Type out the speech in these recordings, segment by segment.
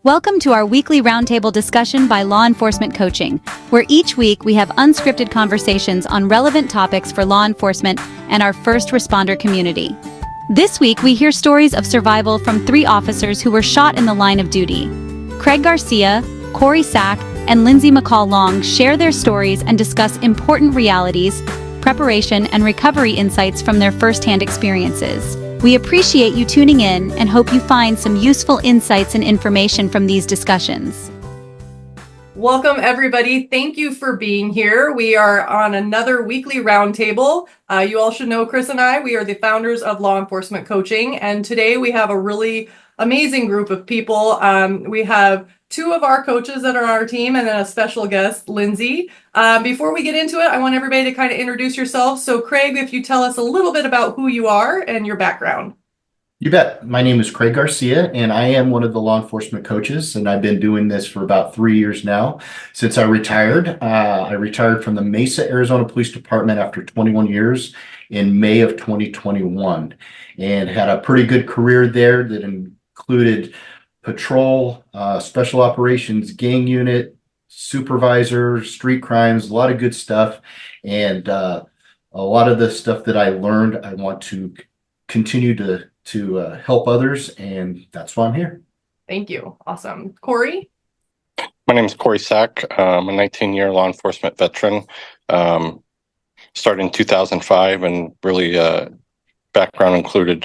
Welcome to our weekly roundtable discussion by Law Enforcement Coaching, where each week we have unscripted conversations on relevant topics for law enforcement and our first responder community. This week we hear stories of survival from 3 officers who were shot in the line of duty. Craig Garcia, Cory Sack, and Lindsay McCall Long share their stories and discuss important realities, preparation, and recovery insights from their first-hand experiences. We appreciate you tuning in and hope you find some useful insights and information from these discussions. Welcome, everybody. Thank you for being here. We are on another weekly roundtable. You all should know Chris and I. We are the founders of Law Enforcement Coaching, and today we have a really amazing group of people. We have 2 of our coaches that are on our team and then a special guest, Lindsay. Before we get into it, I want everybody to kind of introduce yourself. So Craig, if you tell us a little bit about who you are and your background. You bet. My name is Craig Garcia, and I am one of the law enforcement coaches, and I've been doing this for about 3 years now since I retired. I retired from the Mesa, Arizona Police Department after 21 years in May of 2021, and had a pretty good career there that included patrol, special operations, gang unit, supervisor, street crimes, a lot of good stuff. And a lot of the stuff that I learned, I want to continue to help others, and that's why I'm here. Thank you. Awesome. Cory? My name is Cory Sack. I'm a 19-year law enforcement veteran. Started in 2005, and really background included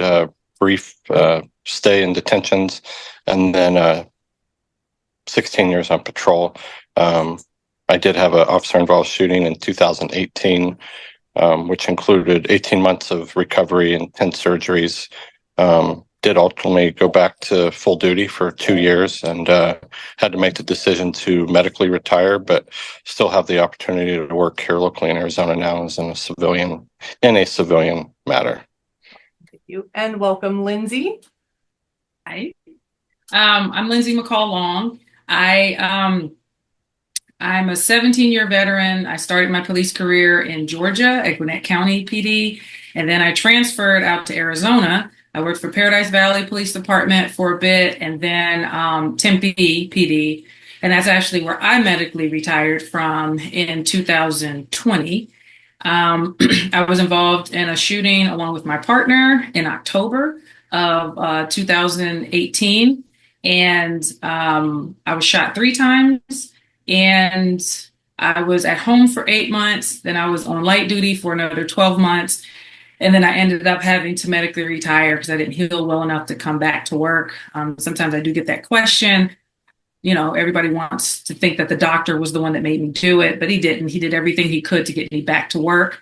brief stay in detentions, and then 16 years on patrol. I did have an officer-involved shooting in 2018, which included 18 months of recovery and 10 surgeries. Did ultimately go back to full duty for 2 years, and had to make the decision to medically retire, but still have the opportunity to work here locally in Arizona now as in a civilian matter. Thank you. And welcome, Lindsay. Hi. I'm Lindsay McCall Long. I'm a 17-year veteran. I started my police career in Georgia at Gwinnett County PD, and then I transferred out to Arizona. I worked for Paradise Valley Police Department for a bit, and then Tempe PD, and that's actually where I medically retired from in 2020. I was involved in a shooting along with my partner in October of 2018, and I was shot 3 times, and I was at home for 8 months. Then I was on light duty for another 12 months, and then I ended up having to medically retire because I didn't heal well enough to come back to work. Sometimes I do get that question. You know, everybody wants to think that the doctor was the one that made me do it, but he didn't. He did everything he could to get me back to work.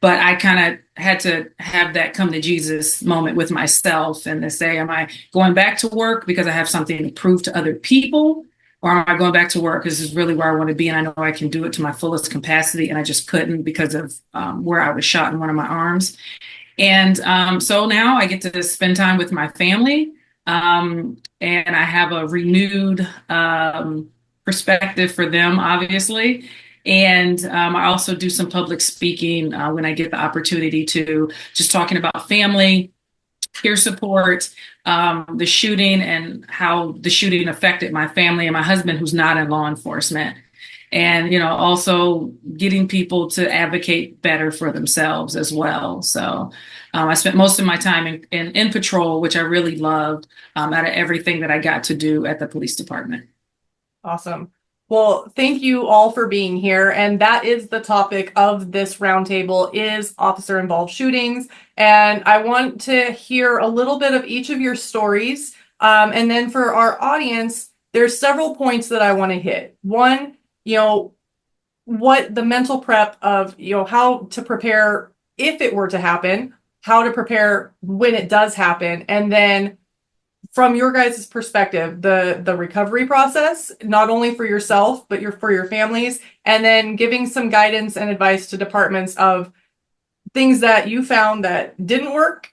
But I kind of had to have that come to Jesus moment with myself and to say, am I going back to work because I have something to prove to other people? Or am I going back to work because this is really where I want to be, and I know I can do it to my fullest capacity, and I just couldn't because of where I was shot in one of my arms. And so now I get to spend time with my family, and I have a renewed perspective for them, obviously. And I also do some public speaking when I get the opportunity to, just talking about family, peer support, the shooting, and how the shooting affected my family and my husband, who's not in law enforcement. And, you know, also getting people to advocate better for themselves as well. So I spent most of my time in patrol, which I really loved, out of everything that I got to do at the police department. Awesome. Well, thank you all for being here. And that is the topic of this roundtable, is officer-involved shootings. And I want to hear a little bit of each of your stories. And then for our audience, there's several points that I want to hit. One, you know, what the mental prep of, you know, how to prepare if it were to happen, how to prepare when it does happen, and then from your guys' perspective, the recovery process, not only for yourself, but for your families, and then giving some guidance and advice to departments of things that you found that didn't work,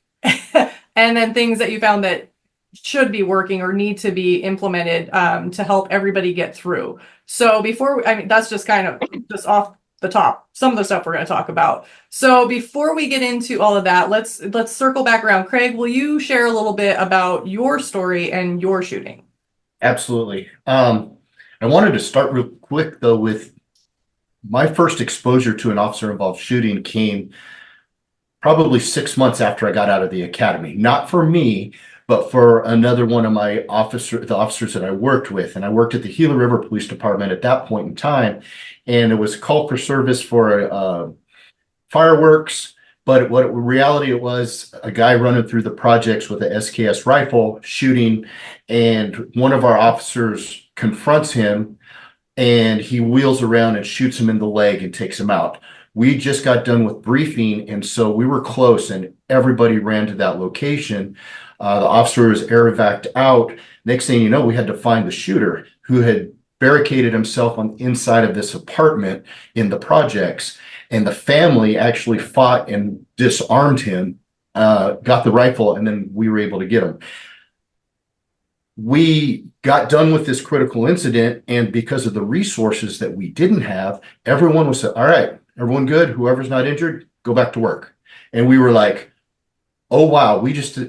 and then things that you found that should be working or need to be implemented to help everybody get through. So that's just kind of just off the top, some of the stuff we're going to talk about. So before we get into all of that, let's circle back around. Craig, will you share a little bit about your story and your shooting? Absolutely. I wanted to start real quick though with my first exposure to an officer involved shooting came probably 6 months after I got out of the academy. Not for me, but for another one of the officers that I worked with. And I worked at the Gila River Police Department at that point in time. And it was a call for service for fireworks. But what reality it was a guy running through the projects with a SKS rifle shooting, and one of our officers confronts him and he wheels around and shoots him in the leg and takes him out. We just got done with briefing, and so we were close, and everybody ran to that location. The officer was air evac'd out. Next thing you know, we had to find the shooter who had barricaded himself on the inside of this apartment in the projects. And the family actually fought and disarmed him, got the rifle, and then we were able to get him. We got done with this critical incident, and because of the resources that we didn't have, everyone was said, all right, everyone good, whoever's not injured, go back to work. And we were like, oh wow, we just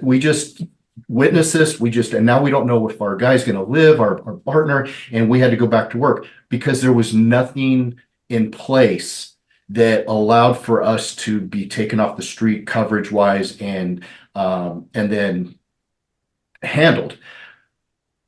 witnessed this, and now we don't know if our guy's going to live, our partner, and we had to go back to work because there was nothing in place that allowed for us to be taken off the street coverage wise and then handled.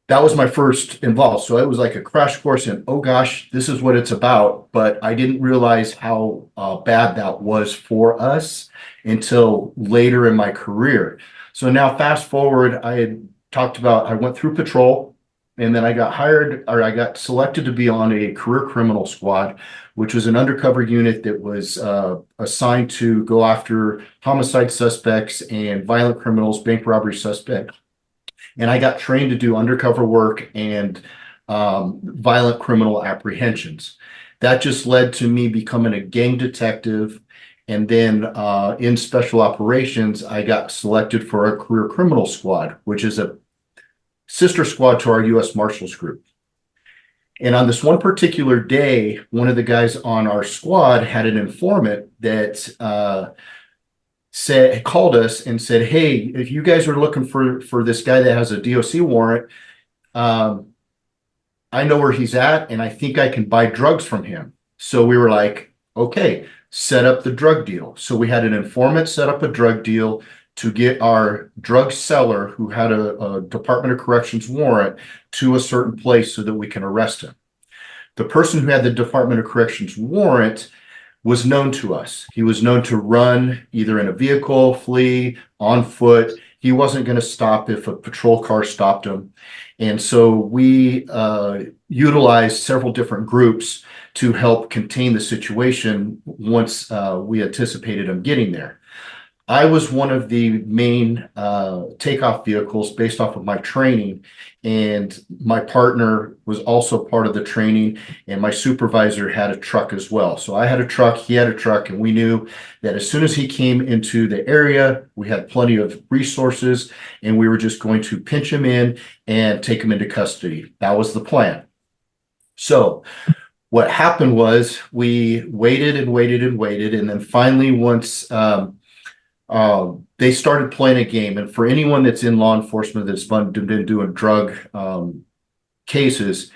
That was my first involved. So it was like a crash course in, oh gosh, this is what it's about. But I didn't realize how bad that was for us until later in my career. So now fast forward, I had talked about, I went through patrol, and then I got selected to be on a career criminal squad, which was an undercover unit that was assigned to go after homicide suspects and violent criminals, bank robbery suspects. And I got trained to do undercover work and violent criminal apprehensions. That just led to me becoming a gang detective. And then in special operations, I got selected for a career criminal squad, which is a sister squad to our U.S. Marshals Group. And on this one particular day, one of the guys on our squad had an informant that called us and said, hey, if you guys are looking for this guy that has a DOC warrant, I know where he's at, and I think I can buy drugs from him. So we were like, okay, set up the drug deal. So we had an informant set up a drug deal to get our drug seller, who had a Department of Corrections warrant, to a certain place so that we can arrest him. The person who had the Department of Corrections warrant was known to us. He was known to run either in a vehicle, flee, on foot. He wasn't going to stop if a patrol car stopped him. And so we utilized several different groups to help contain the situation once we anticipated him getting there. I was one of the main takeoff vehicles based off of my training, and my partner was also part of the training, and my supervisor had a truck as well. So I had a truck, he had a truck, and we knew that as soon as he came into the area, we had plenty of resources, and we were just going to pinch him in and take him into custody. That was the plan. So what happened was we waited and waited and waited, and then finally once they started playing a game. And for anyone that's in law enforcement that's been doing drug cases,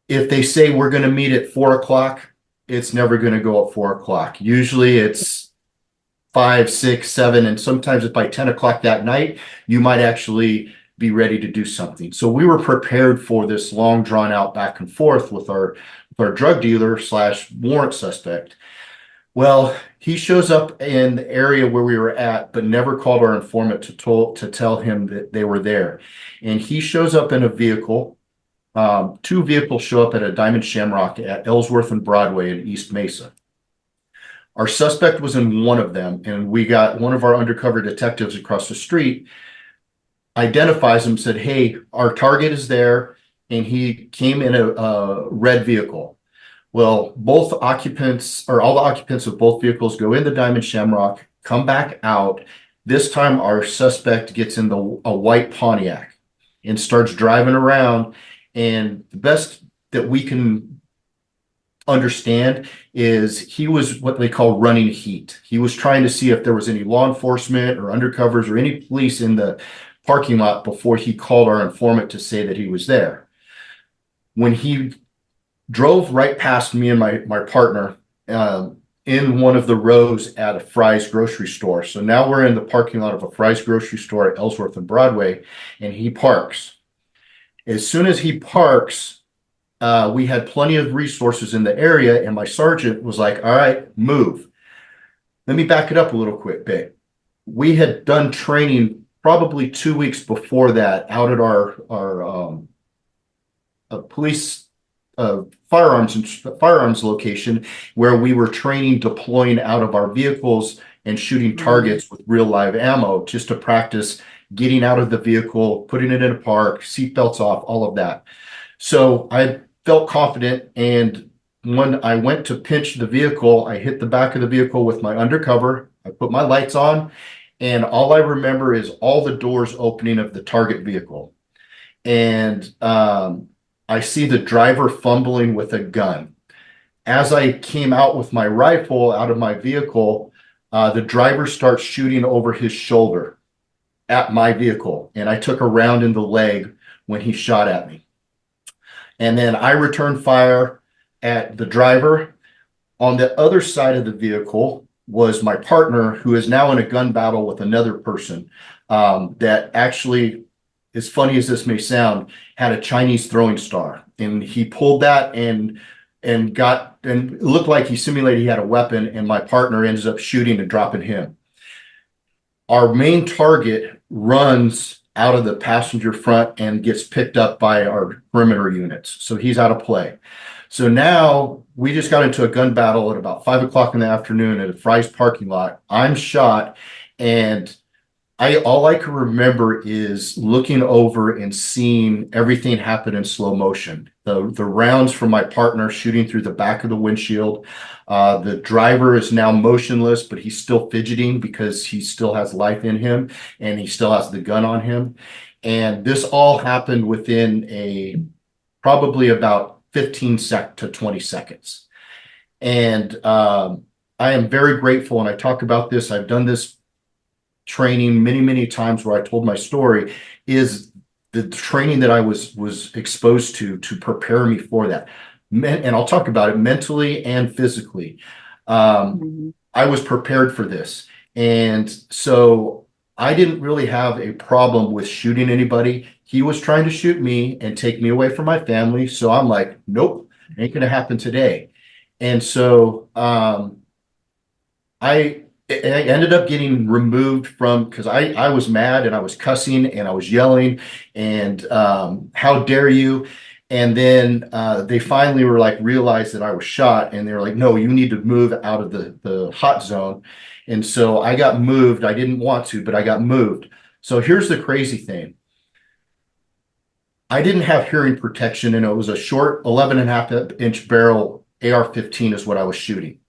if they say we're going to meet at 4 o'clock, it's never going to go at 4 o'clock. Usually it's 5, 6, 7, and sometimes it's by 10 o'clock that night, you might actually be ready to do something. So we were prepared for this long drawn out back and forth with our drug dealer / warrant suspect. Well, he shows up in the area where we were at, but never called our informant to tell him that they were there. And he shows up in a vehicle. 2 vehicles show up at a Diamond Shamrock at Ellsworth and Broadway in East Mesa. Our suspect was in one of them, and we got one of our undercover detectives across the street, identifies him, said, hey, our target is there, and he came in a red vehicle. Well, all the occupants of both vehicles go in the Diamond Shamrock, come back out. This time our suspect gets in a white Pontiac and starts driving around. And the best that we can understand is he was what they call running heat. He was trying to see if there was any law enforcement or undercovers or any police in the parking lot before he called our informant to say that he was there. When he drove right past me and my partner in one of the rows at a Fry's grocery store. So now we're in the parking lot of a Fry's grocery store at Ellsworth and Broadway, and he parks. As soon as he parks, we had plenty of resources in the area, and my sergeant was like, all right, move. Let me back it up a little quick bit. We had done training probably 2 weeks before that out at our police firearms location, where we were training deploying out of our vehicles and shooting targets with real live ammo, just to practice getting out of the vehicle, putting it in a park, seatbelts off, all of that. So I felt confident, and when I went to pinch the vehicle, I hit the back of the vehicle with my undercover. I put my lights on, and all I remember is all the doors opening of the target vehicle. And I see the driver fumbling with a gun. As I came out with my rifle out of my vehicle, the driver starts shooting over his shoulder at my vehicle, and I took a round in the leg when he shot at me. And then I returned fire at the driver. On the other side of the vehicle was my partner, who is now in a gun battle with another person that actually, as funny as this may sound, had a Chinese throwing star, and he pulled that and it looked like he simulated he had a weapon, and my partner ends up shooting and dropping him. Our main target runs out of the passenger front and gets picked up by our perimeter units, so he's out of play. So now we just got into a gun battle at about 5 o'clock in the afternoon at a Fry's parking lot. I'm shot, and all I can remember is looking over and seeing everything happen in slow motion. The rounds from my partner shooting through the back of the windshield. The driver is now motionless, but he's still fidgeting because he still has life in him, and he still has the gun on him. And this all happened within probably about 15 to 20 seconds. And I am very grateful, and I talk about this. I've done this training many times where I told my story, is the training that I was exposed to prepare me for that. And I'll talk about it mentally and physically. I was prepared for this. And so I didn't really have a problem with shooting anybody. He was trying to shoot me and take me away from my family. So I'm like, nope, ain't gonna happen today. And so I ended up getting removed from, because I was mad and I was cussing and I was yelling and how dare you. And then they finally were like, realized that I was shot, and they were like, no, you need to move out of the hot zone. And so I got moved. I didn't want to, but I got moved. So here's the crazy thing. I didn't have hearing protection, and it was a short 11.5-inch barrel AR-15 is what I was shooting.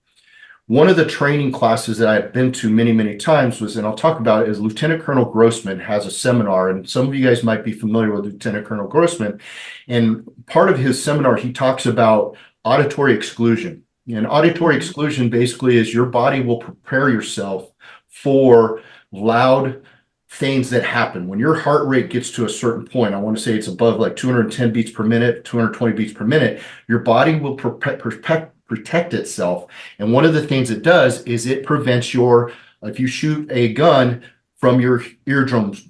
One of the training classes that I had been to many times was, and I'll talk about it, is Lieutenant Colonel Grossman has a seminar, and some of you guys might be familiar with Lieutenant Colonel Grossman. And part of his seminar, he talks about auditory exclusion. And auditory exclusion basically is your body will prepare yourself for loud things that happen. When your heart rate gets to a certain point, I want to say it's above like 210 beats per minute, 220 beats per minute, your body will protect itself. And one of the things it does is it prevents if you shoot a gun, from your eardrums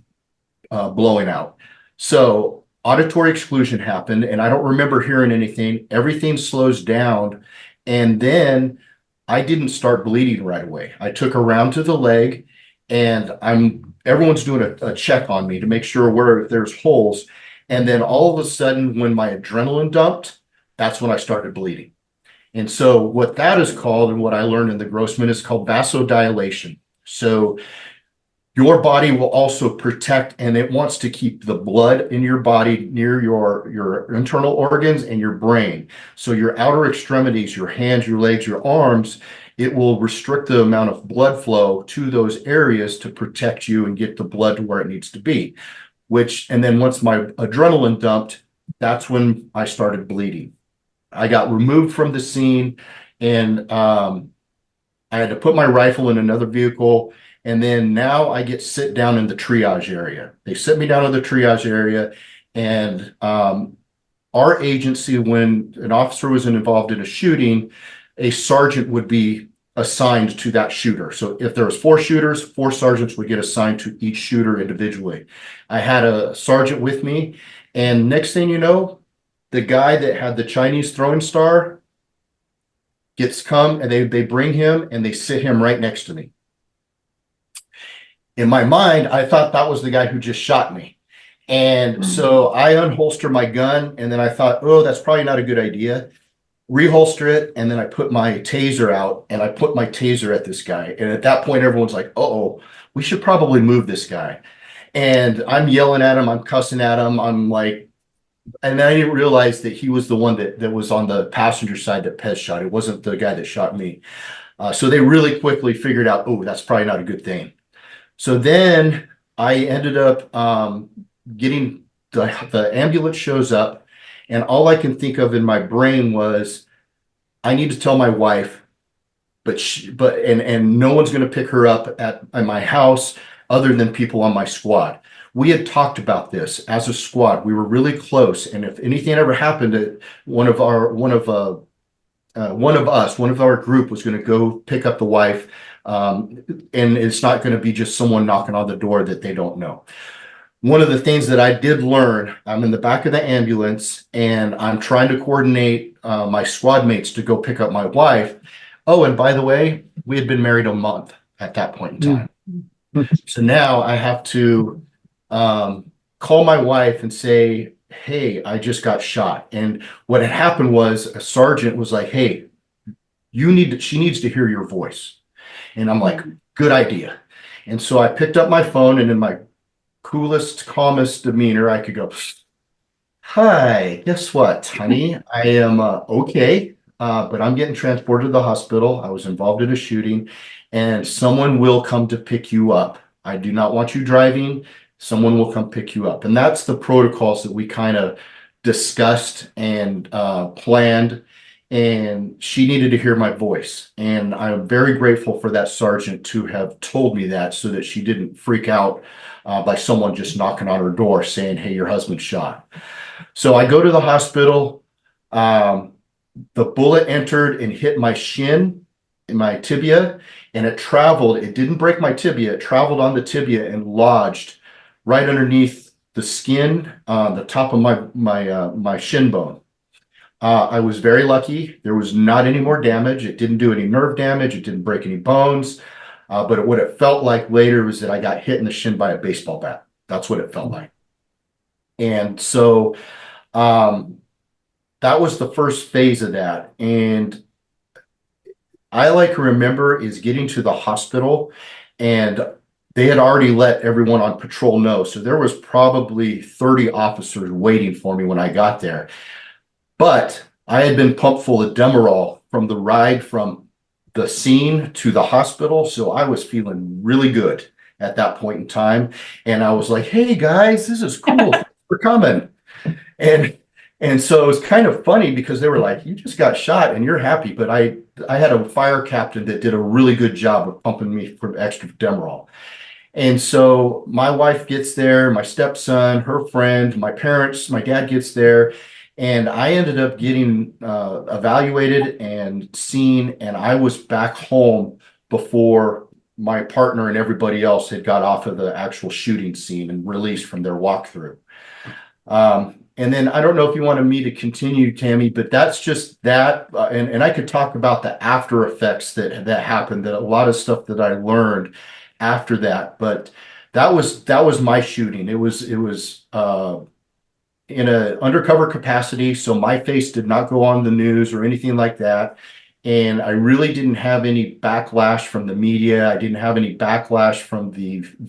blowing out. So auditory exclusion happened, and I don't remember hearing anything. Everything slows down, and then I didn't start bleeding right away. I took a round to the leg, and everyone's doing a check on me to make sure where there's holes. And then all of a sudden, when my adrenaline dumped, that's when I started bleeding. And so what that is called, and what I learned in the Grossman, is called vasodilation. So your body will also protect, and it wants to keep the blood in your body near your internal organs and your brain. So your outer extremities, your hands, your legs, your arms, it will restrict the amount of blood flow to those areas to protect you and get the blood to where it needs to be. And then once my adrenaline dumped, that's when I started bleeding. I got removed from the scene, and I had to put my rifle in another vehicle, And then now I get sit down in the triage area. They sit me down in the triage area, and our agency, when an officer was involved in a shooting, a sergeant would be assigned to that shooter. So if there was 4 shooters, 4 sergeants would get assigned to each shooter individually. I had a sergeant with me, and next thing you know, the guy that had the Chinese throwing star gets come, and they bring him and they sit him right next to me. In my mind, I thought that was the guy who just shot me. And so I unholster my gun, and then I thought, oh, that's probably not a good idea. Reholster it, and then I put my taser out, and I put my taser at this guy. And at that point, everyone's like, uh-oh, we should probably move this guy. And I'm yelling at him, I'm cussing at him, I'm like, and I didn't realize that he was the one that was on the passenger side that Pez shot. It wasn't the guy that shot me. So they really quickly figured out, oh, that's probably not a good thing. So then I ended up getting the ambulance shows up, and all I can think of in my brain was, I need to tell my wife, and no one's going to pick her up at my house other than people on my squad. We had talked about this as a squad. We were really close, and if anything ever happened to one of our group was going to go pick up the wife, and it's not going to be just someone knocking on the door that they don't know. One of the things that I did learn, I'm in the back of the ambulance and I'm trying to coordinate my squad mates to go pick up my wife. Oh, and by the way, we had been married a month at that point in time. So now I have to call my wife and say, hey, I just got shot. And what had happened was a sergeant was like, hey, she needs to hear your voice. And I'm like, good idea. And so I picked up my phone, and in my coolest, calmest demeanor, I could go, hi, guess what, honey? I am okay, but I'm getting transported to the hospital. I was involved in a shooting, and someone will come to pick you up. I do not want you driving. Someone will come pick you up. And that's the protocols that we kind of discussed and planned. And she needed to hear my voice. And I'm very grateful for that sergeant to have told me that, so that she didn't freak out by someone just knocking on her door saying, hey, your husband's shot. So I go to the hospital. The bullet entered and hit my shin and my tibia, and it traveled. It didn't break my tibia. It traveled on the tibia and lodged right underneath the skin, the top of my shin bone. I was very lucky. There was not any more damage. It didn't do any nerve damage. It didn't break any bones. But what it felt like later was that I got hit in the shin by a baseball bat. That's what it felt like. And so that was the first phase of that. And I remember is getting to the hospital, and they had already let everyone on patrol know. So there was probably 30 officers waiting for me when I got there. But I had been pumped full of Demerol from the ride from the scene to the hospital. So I was feeling really good at that point in time. And I was like, hey guys, this is cool. We're coming. And so it was kind of funny because they were like, you just got shot and you're happy. But I had a fire captain that did a really good job of pumping me for extra Demerol. And so my wife gets there, my stepson, her friend, my parents, my dad gets there. And I ended up getting evaluated and seen, and I was back home before my partner and everybody else had got off of the actual shooting scene and released from their walkthrough. And then I don't know if you wanted me to continue, Tami, but that's just that. And I could talk about the after effects that happened, that a lot of stuff that I learned after that. But that was my shooting. It was in an undercover capacity, so my face did not go on the news or anything like that. And I really didn't have any backlash from the media. I didn't have any backlash from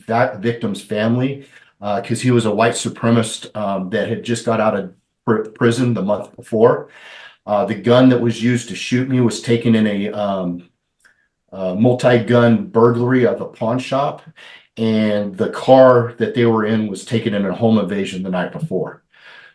that victim's family, because he was a white supremacist that had just got out of prison the month before. The gun that was used to shoot me was taken in a multi-gun burglary of a pawn shop, and the car that they were in was taken in a home invasion the night before.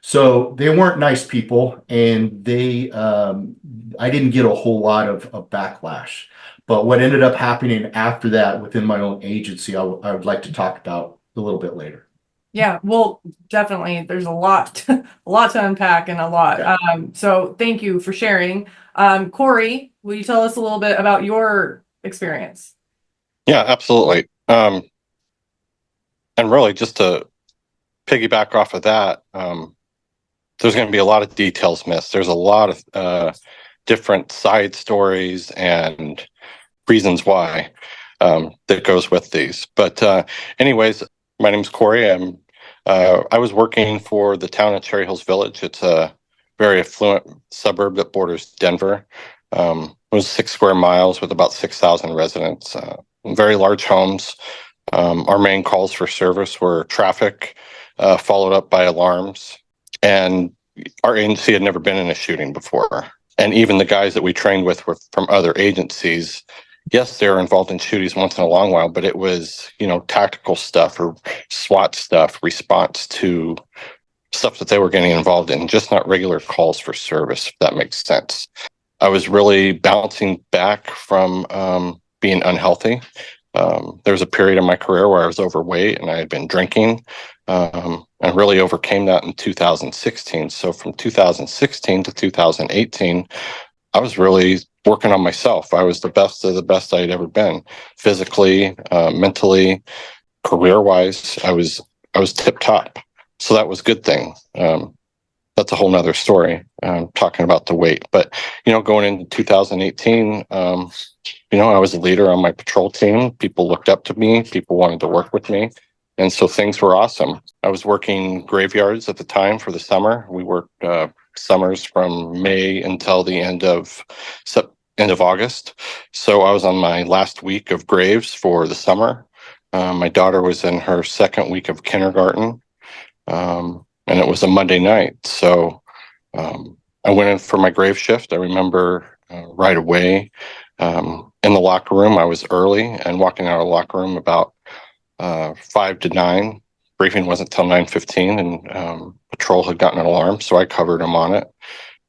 So they weren't nice people, and I didn't get a whole lot of backlash. But what ended up happening after that within my own agency, I would like to talk about a little bit later. Yeah, well, definitely. There's a lot, a lot to unpack and a lot. Yeah. So thank you for sharing. Cory, will you tell us a little bit about your experience? Yeah, absolutely. And really, just to piggyback off of that, there's going to be a lot of details missed. There's a lot of different side stories and reasons why that goes with these. But anyways, my name's Cory. I was working for the town of Cherry Hills Village. It's a very affluent suburb that borders Denver. It was 6 square miles with about 6,000 residents. Very large homes. Our main calls for service were traffic, followed up by alarms. And our agency had never been in a shooting before. And even the guys that we trained with were from other agencies. Yes, they were involved in shootings once in a long while, but it was, tactical stuff or SWAT stuff, response to stuff that they were getting involved in, just not regular calls for service, if that makes sense. I was really bouncing back from being unhealthy. There was a period in my career where I was overweight and I had been drinking. I really overcame that in 2016. So from 2016 to 2018, I was really working on myself. I was the best of the best I had ever been, physically, mentally, career-wise. I was tip top. So that was a good thing. That's a whole nother story, talking about the weight. But, going into 2018, I was a leader on my patrol team. People looked up to me. People wanted to work with me. And so things were awesome. I was working graveyards at the time for the summer. We worked summers from May until the end of August. So I was on my last week of graves for the summer. My daughter was in her second week of kindergarten, and it was a Monday night. So I went in for my grave shift. I remember right away in the locker room, I was early and walking out of the locker room about 5 to 9. Briefing wasn't till 9:15, and patrol had gotten an alarm, so I covered them on it.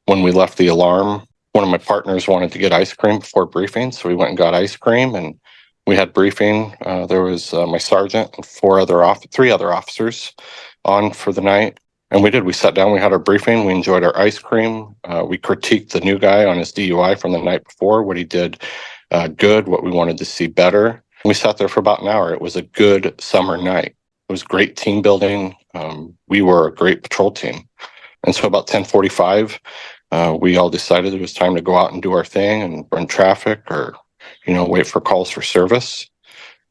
When we left the alarm, one of my partners wanted to get ice cream before briefing, so we went and got ice cream, and we had briefing. There was my sergeant and 3 other officers on for the night, and we sat down, we had our briefing, we enjoyed our ice cream. We critiqued the new guy on his DUI from the night before, what he did good, what we wanted to see better. We sat there for about an hour. It was a good summer night. It was great team building. We were a great patrol team. And so about 10:45, we all decided it was time to go out and do our thing and run traffic or, wait for calls for service.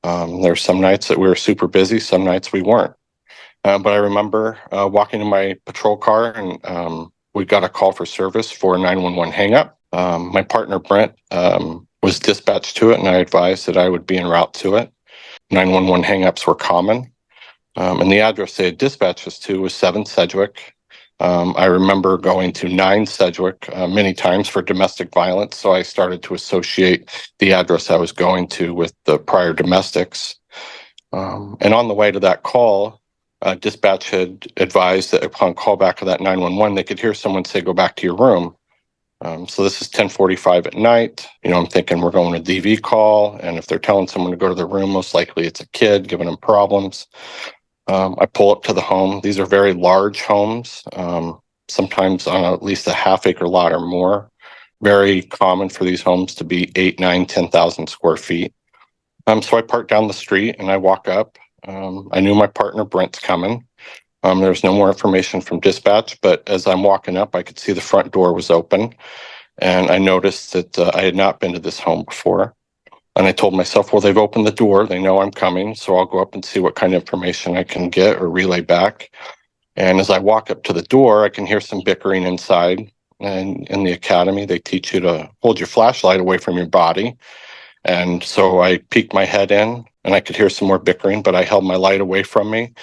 There were some nights that we were super busy, some nights we weren't. But I remember walking in my patrol car and we got a call for service for a 911 hang-up. My partner, Brent, was dispatched to it, and I advised that I would be en route to it. 911 hang-ups were common. And the address they had dispatched us to was 7 Sedgwick. I remember going to 9 Sedgwick many times for domestic violence, so I started to associate the address I was going to with the prior domestics. And on the way to that call, dispatch had advised that upon callback of that 911, they could hear someone say, "Go back to your room." So this is 10:45 at night. I'm thinking we're going to DV call, and if they're telling someone to go to their room, most likely it's a kid giving them problems. I pull up to the home. These are very large homes, sometimes on at least a half-acre lot or more. Very common for these homes to be 8, 9, 10,000 square feet. So I park down the street and I walk up. I knew my partner Brent's coming. There was no more information from dispatch, but as I'm walking up, I could see the front door was open, and I noticed that I had not been to this home before. And I told myself, well, they've opened the door. They know I'm coming, so I'll go up and see what kind of information I can get or relay back. And as I walk up to the door, I can hear some bickering inside. And in the academy, they teach you to hold your flashlight away from your body. And so I peeked my head in, and I could hear some more bickering, but I held my light away from me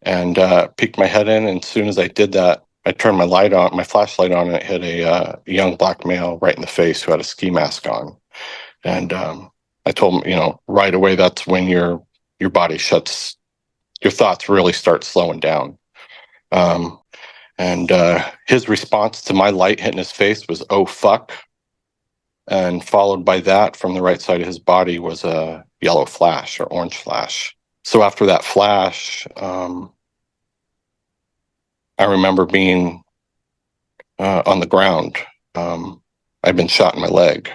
and peeked my head in. And as soon as I did that, I turned my flashlight on, and it hit a young black male right in the face who had a ski mask on. And I told him, right away, that's when your body shuts, your thoughts really start slowing down. And his response to my light hitting his face was, "Oh, fuck." And followed by that, from the right side of his body was a yellow flash or orange flash. So after that flash, I remember being on the ground. I'd been shot in my leg.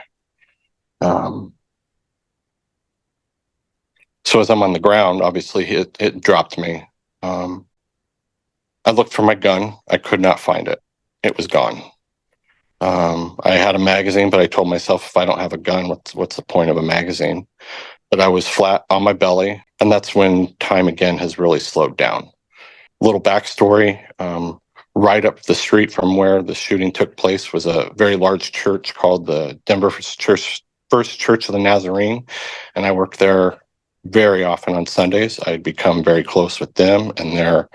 So as I'm on the ground, obviously it dropped me. I looked for my gun. I could not find it. It was gone. I had a magazine, but I told myself, if I don't have a gun, what's the point of a magazine? But I was flat on my belly, and that's when time again has really slowed down. Little backstory, right up the street from where the shooting took place was a very large church called the Denver First Church of the Nazarene, and I worked there very often on Sundays. I'd become very close with them and their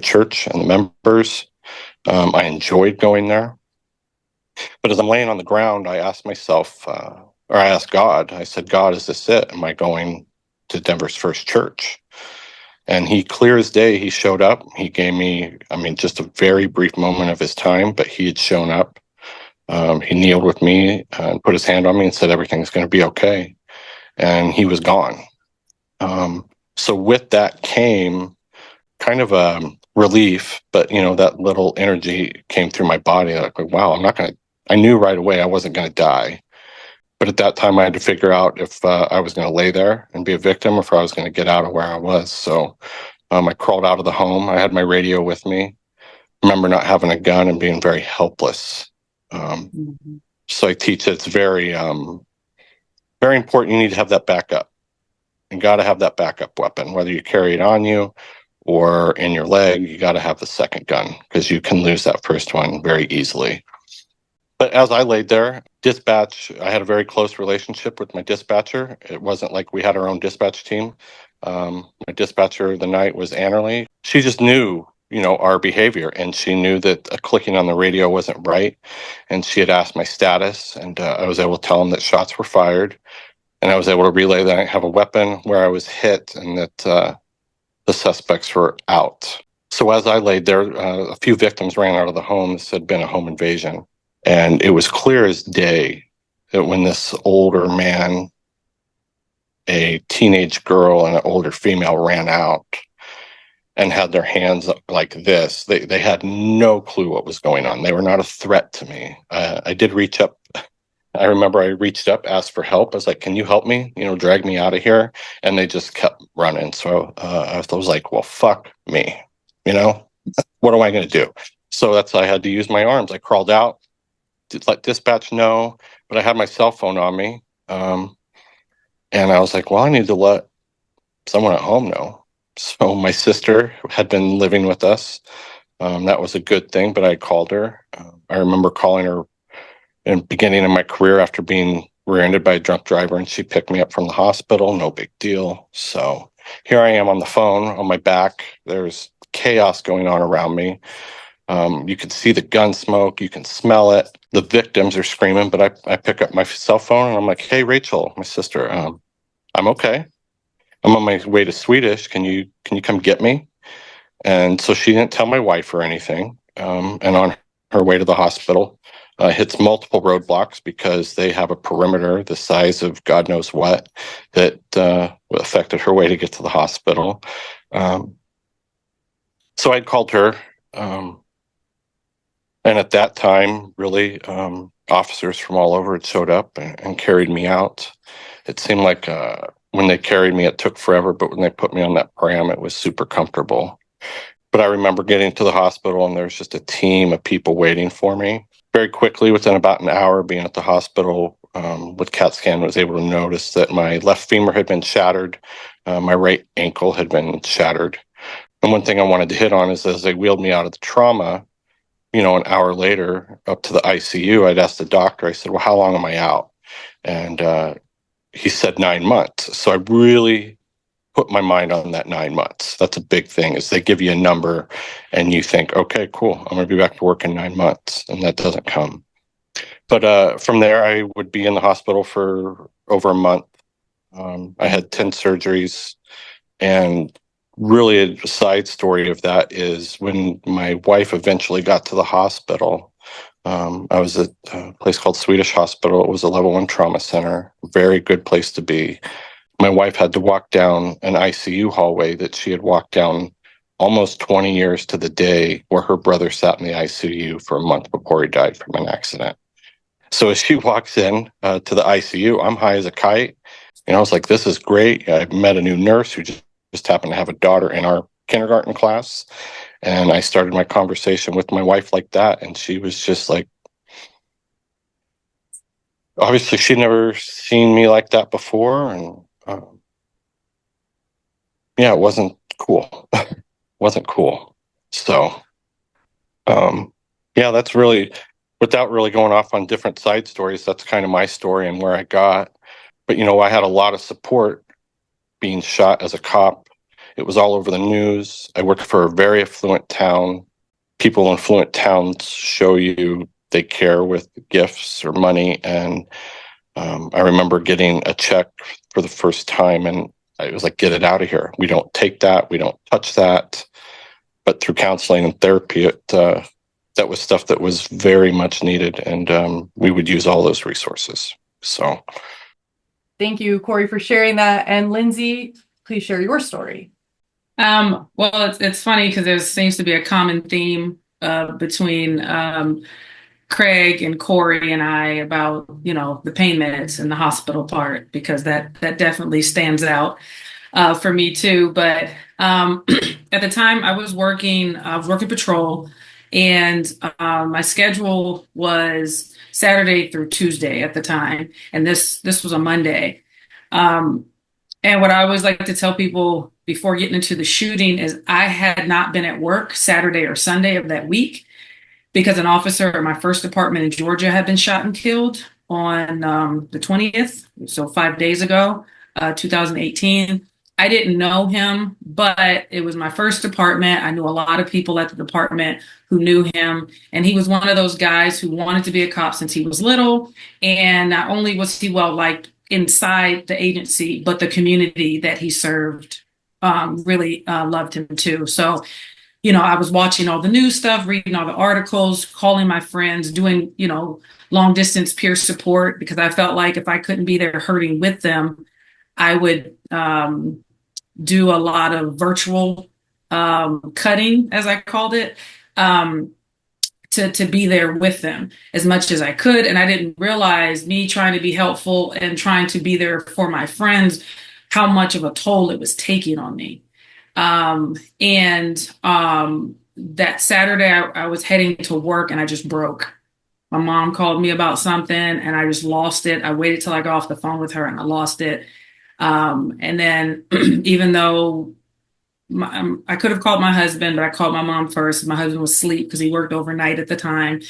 church and the members. I enjoyed going there. But as I'm laying on the ground, I asked myself, or I asked God, I said, God, is this it? Am I going to Denver's First Church? And he, clear as day, he showed up. He gave me, just a very brief moment of his time, but he had shown up. He kneeled with me and put his hand on me and said, everything's going to be okay. And he was gone. So with that came kind of a relief, but that little energy came through my body. Like, wow, I knew right away I wasn't going to die. But at that time I had to figure out if I was going to lay there and be a victim, or if I was going to get out of where I was. So I crawled out of the home. I had my radio with me. I remember not having a gun and being very helpless. So I teach it's very, very important. You need to have that backup. You got to have that backup weapon, whether you carry it on you or in your leg. You got to have the second gun, because you can lose that first one very easily. But as I laid there, dispatch, I had a very close relationship with my dispatcher. It wasn't like we had our own dispatch team. My dispatcher the night was Annerly. She just knew, our behavior, and she knew that clicking on the radio wasn't right. And she had asked my status, and I was able to tell them that shots were fired. And I was able to relay that I have a weapon, where I was hit, and that the suspects were out. So as I laid there, a few victims ran out of the home. This had been a home invasion. And it was clear as day that when this older man, a teenage girl, and an older female ran out and had their hands like this, they had no clue what was going on. They were not a threat to me. I did reach up. I remember I reached up, asked for help. I was like, can you help me? Drag me out of here. And they just kept running. So I was like, well, fuck me. What am I going to do? So I had to use my arms. I crawled out to let dispatch know, but I had my cell phone on me. And I was like, well, I need to let someone at home know. So my sister had been living with us. That was a good thing, but I called her. I remember calling her in the beginning of my career after being rear-ended by a drunk driver, and she picked me up from the hospital. No big deal. So here I am on the phone on my back. There's chaos going on around me. You can see the gun smoke. You can smell it. The victims are screaming, but I pick up my cell phone and I'm like, hey, Rachel, my sister, I'm okay. I'm on my way to Swedish. Can you come get me? And so she didn't tell my wife or anything. And on her way to the hospital, hits multiple roadblocks, because they have a perimeter the size of God knows what that affected her way to get to the hospital. So I'd called her. And at that time, really, officers from all over had showed up and carried me out. It seemed like when they carried me, it took forever, but when they put me on that pram, it was super comfortable. But I remember getting to the hospital, and there's just a team of people waiting for me. Very quickly, within about an hour being at the hospital, with CAT scan, was able to notice that my left femur had been shattered. My right ankle had been shattered. And one thing I wanted to hit on is, as they wheeled me out of the trauma, an hour later up to the ICU, I'd asked the doctor, I said, well, how long am I out? And he said 9 months. So I really put my mind on that 9 months. That's a big thing, is they give you a number and you think, okay, cool, I'm going to be back to work in 9 months. And that doesn't come. But from there, I would be in the hospital for over a month. I had 10 surgeries. And really a side story of that is when my wife eventually got to the hospital, I was at a place called Swedish Hospital. It was a level 1 trauma center, very good place to be. My wife had to walk down an ICU hallway that she had walked down almost 20 years to the day, where her brother sat in the ICU for a month before he died from an accident. So as she walks in to the ICU, I'm high as a kite. I was like, this is great. I met a new nurse who just happened to have a daughter in our kindergarten class. And I started my conversation with my wife like that. And she was just like, obviously she'd never seen me like that before. And yeah, it wasn't cool. Wasn't cool. So, yeah, that's really, without really going off on different side stories, that's kind of my story and where I got. But, I had a lot of support being shot as a cop. It was all over the news. I worked for a very affluent town. People in affluent towns show you they care with gifts or money. And I remember getting a check for the first time, and I was like, get it out of here. We don't take that. We don't touch that. But through counseling and therapy, that was stuff that was very much needed. And we would use all those resources. So Thank you, Cory, for sharing that. And Lindsay, please share your story. Well, it's funny because there seems to be a common theme between Craig and Cory and I about, the pain meds and the hospital part, because that definitely stands out for me too. But at the time I was working patrol, and my schedule was Saturday through Tuesday at the time. And this was a Monday. And what I always like to tell people before getting into the shooting is I had not been at work Saturday or Sunday of that week, because an officer in my first department in Georgia had been shot and killed on the 20th, so 5 days ago, 2018. I didn't know him, but it was my first department. I knew a lot of people at the department who knew him, and he was one of those guys who wanted to be a cop since he was little. And not only was he well liked inside the agency, but the community that he served really loved him too. So, I was watching all the news stuff, reading all the articles, calling my friends, doing, long distance peer support, because I felt like if I couldn't be there hurting with them, I would do a lot of virtual cutting, as I called it, to be there with them as much as I could. And I didn't realize, me trying to be helpful and trying to be there for my friends, how much of a toll it was taking on me. That Saturday I was heading to work and I just broke. My mom called me about something and I just lost it. I waited till I got off the phone with her and I lost it. And then even though I could have called my husband, but I called my mom first. My husband was asleep because he worked overnight at the time.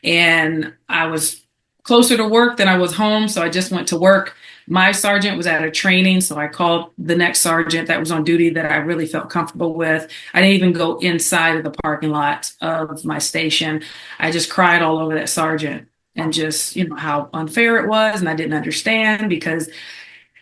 And I was closer to work than I was home. So I just went to work. My sergeant was at a training, so I called the next sergeant that was on duty that I really felt comfortable with. I didn't even go inside of the parking lot of my station. I just cried all over that sergeant and just, how unfair it was. And I didn't understand, because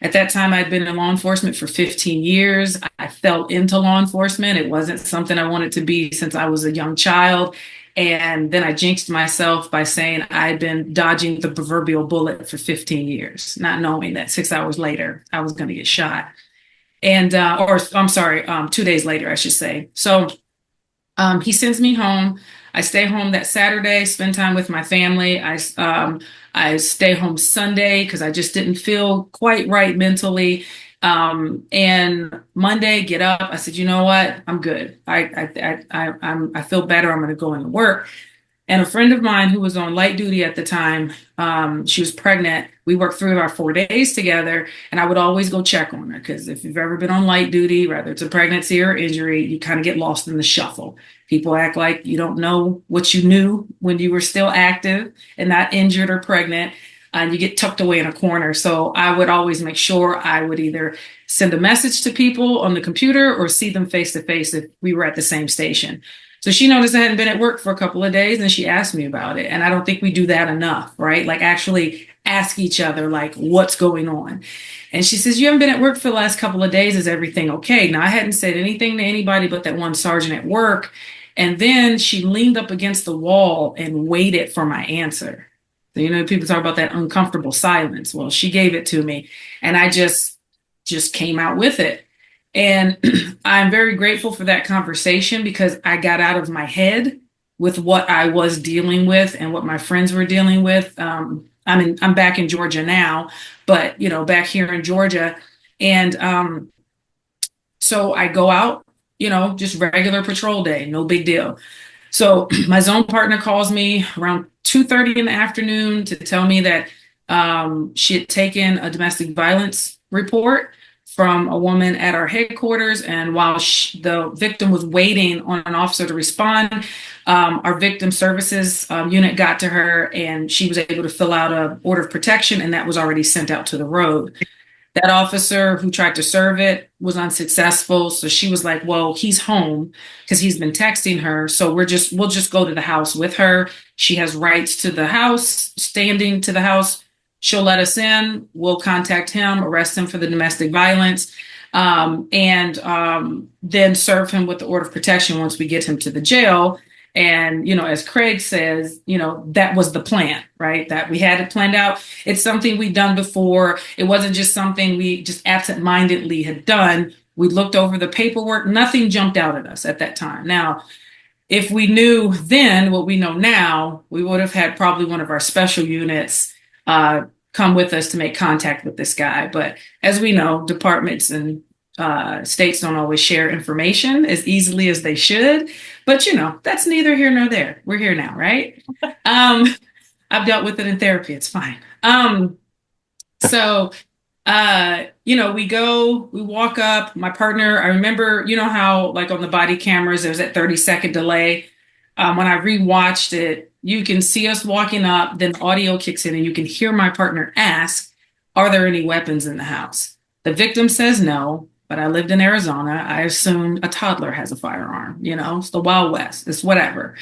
at that time I'd been in law enforcement for 15 years. I fell into law enforcement. It wasn't something I wanted to be since I was a young child. And then I jinxed myself by saying I'd been dodging the proverbial bullet for 15 years, not knowing that 6 hours later I was going to get shot. And, 2 days later, I should say. So he sends me home. I stay home that Saturday, spend time with my family. I stay home Sunday because I just didn't feel quite right mentally. And Monday, get up. I said, you know what? I'm good. I feel better. I'm going to go into work. And a friend of mine who was on light duty at the time, she was pregnant. We worked 3 of our 4 days together, and I would always go check on her, because if you've ever been on light duty, whether it's a pregnancy or injury, you kind of get lost in the shuffle. People act like you don't know what you knew when you were still active and not injured or pregnant, and you get tucked away in a corner. So I would always make sure I would either send a message to people on the computer or see them face to face if we were at the same station. So she noticed I hadn't been at work for a couple of days, and she asked me about it. And I don't think we do that enough, right? Like actually ask each other, like, what's going on? And she says, you haven't been at work for the last couple of days. Is everything okay? Now, I hadn't said anything to anybody but that one sergeant at work. And then she leaned up against the wall and waited for my answer. So, people talk about that uncomfortable silence. Well, she gave it to me, and I just came out with it. And I'm very grateful for that conversation because I got out of my head with what I was dealing with and what my friends were dealing with. I'm back in Georgia now, but back here in Georgia, and so I go out, just regular patrol day, no big deal. So my zone partner calls me around 2:30 in the afternoon to tell me that she had taken a domestic violence report from a woman at our headquarters. And while the victim was waiting on an officer to respond, our victim services unit got to her, and she was able to fill out an order of protection, and that was already sent out to the road. That officer who tried to serve it was unsuccessful. So she was like, well, he's home because he's been texting her. So we'll just go to the house with her. She has rights to the house, standing to the house. She'll let us in. We'll contact him, arrest him for the domestic violence, and then serve him with the order of protection once we get him to the jail. And, as Craig says, that was the plan, right? That we had it planned out. It's something we'd done before. It wasn't just something we just absentmindedly had done. We looked over the paperwork. Nothing jumped out at us at that time. Now, if we knew then what we know now, we would have had probably one of our special units come with us to make contact with this guy. But as we know, departments and states don't always share information as easily as they should. But, that's neither here nor there. We're here now, right? I've dealt with it in therapy. It's fine. So, we walk up. My partner, I remember, how like on the body cameras, there's that 30-second delay. When I rewatched it, you can see us walking up, then audio kicks in, and you can hear my partner ask, are there any weapons in the house? The victim says no, but I lived in Arizona. I assumed a toddler has a firearm. It's the Wild West. It's whatever.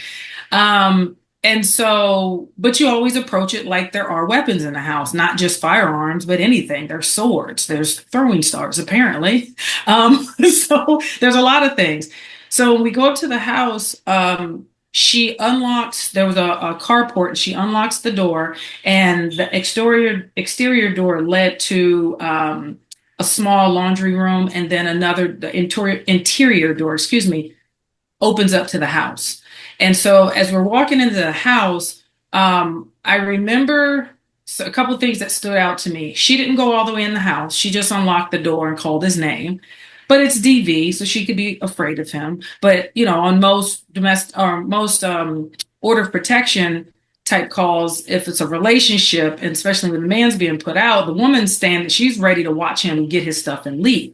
And so, but you always approach it like there are weapons in the house, not just firearms, but anything. There's swords, there's throwing stars, apparently. So there's a lot of things. So when we go up to the house, she unlocks, there was a carport, and she unlocks the door, and the exterior door led to a small laundry room, and then the interior door, opens up to the house. And so as we're walking into the house, I remember a couple of things that stood out to me. She didn't go all the way in the house. She just unlocked the door and called his name. But it's DV, so she could be afraid of him. But, on most domestic or most order of protection type calls, if it's a relationship, and especially when the man's being put out, the woman's standing, she's ready to watch him get his stuff and leave.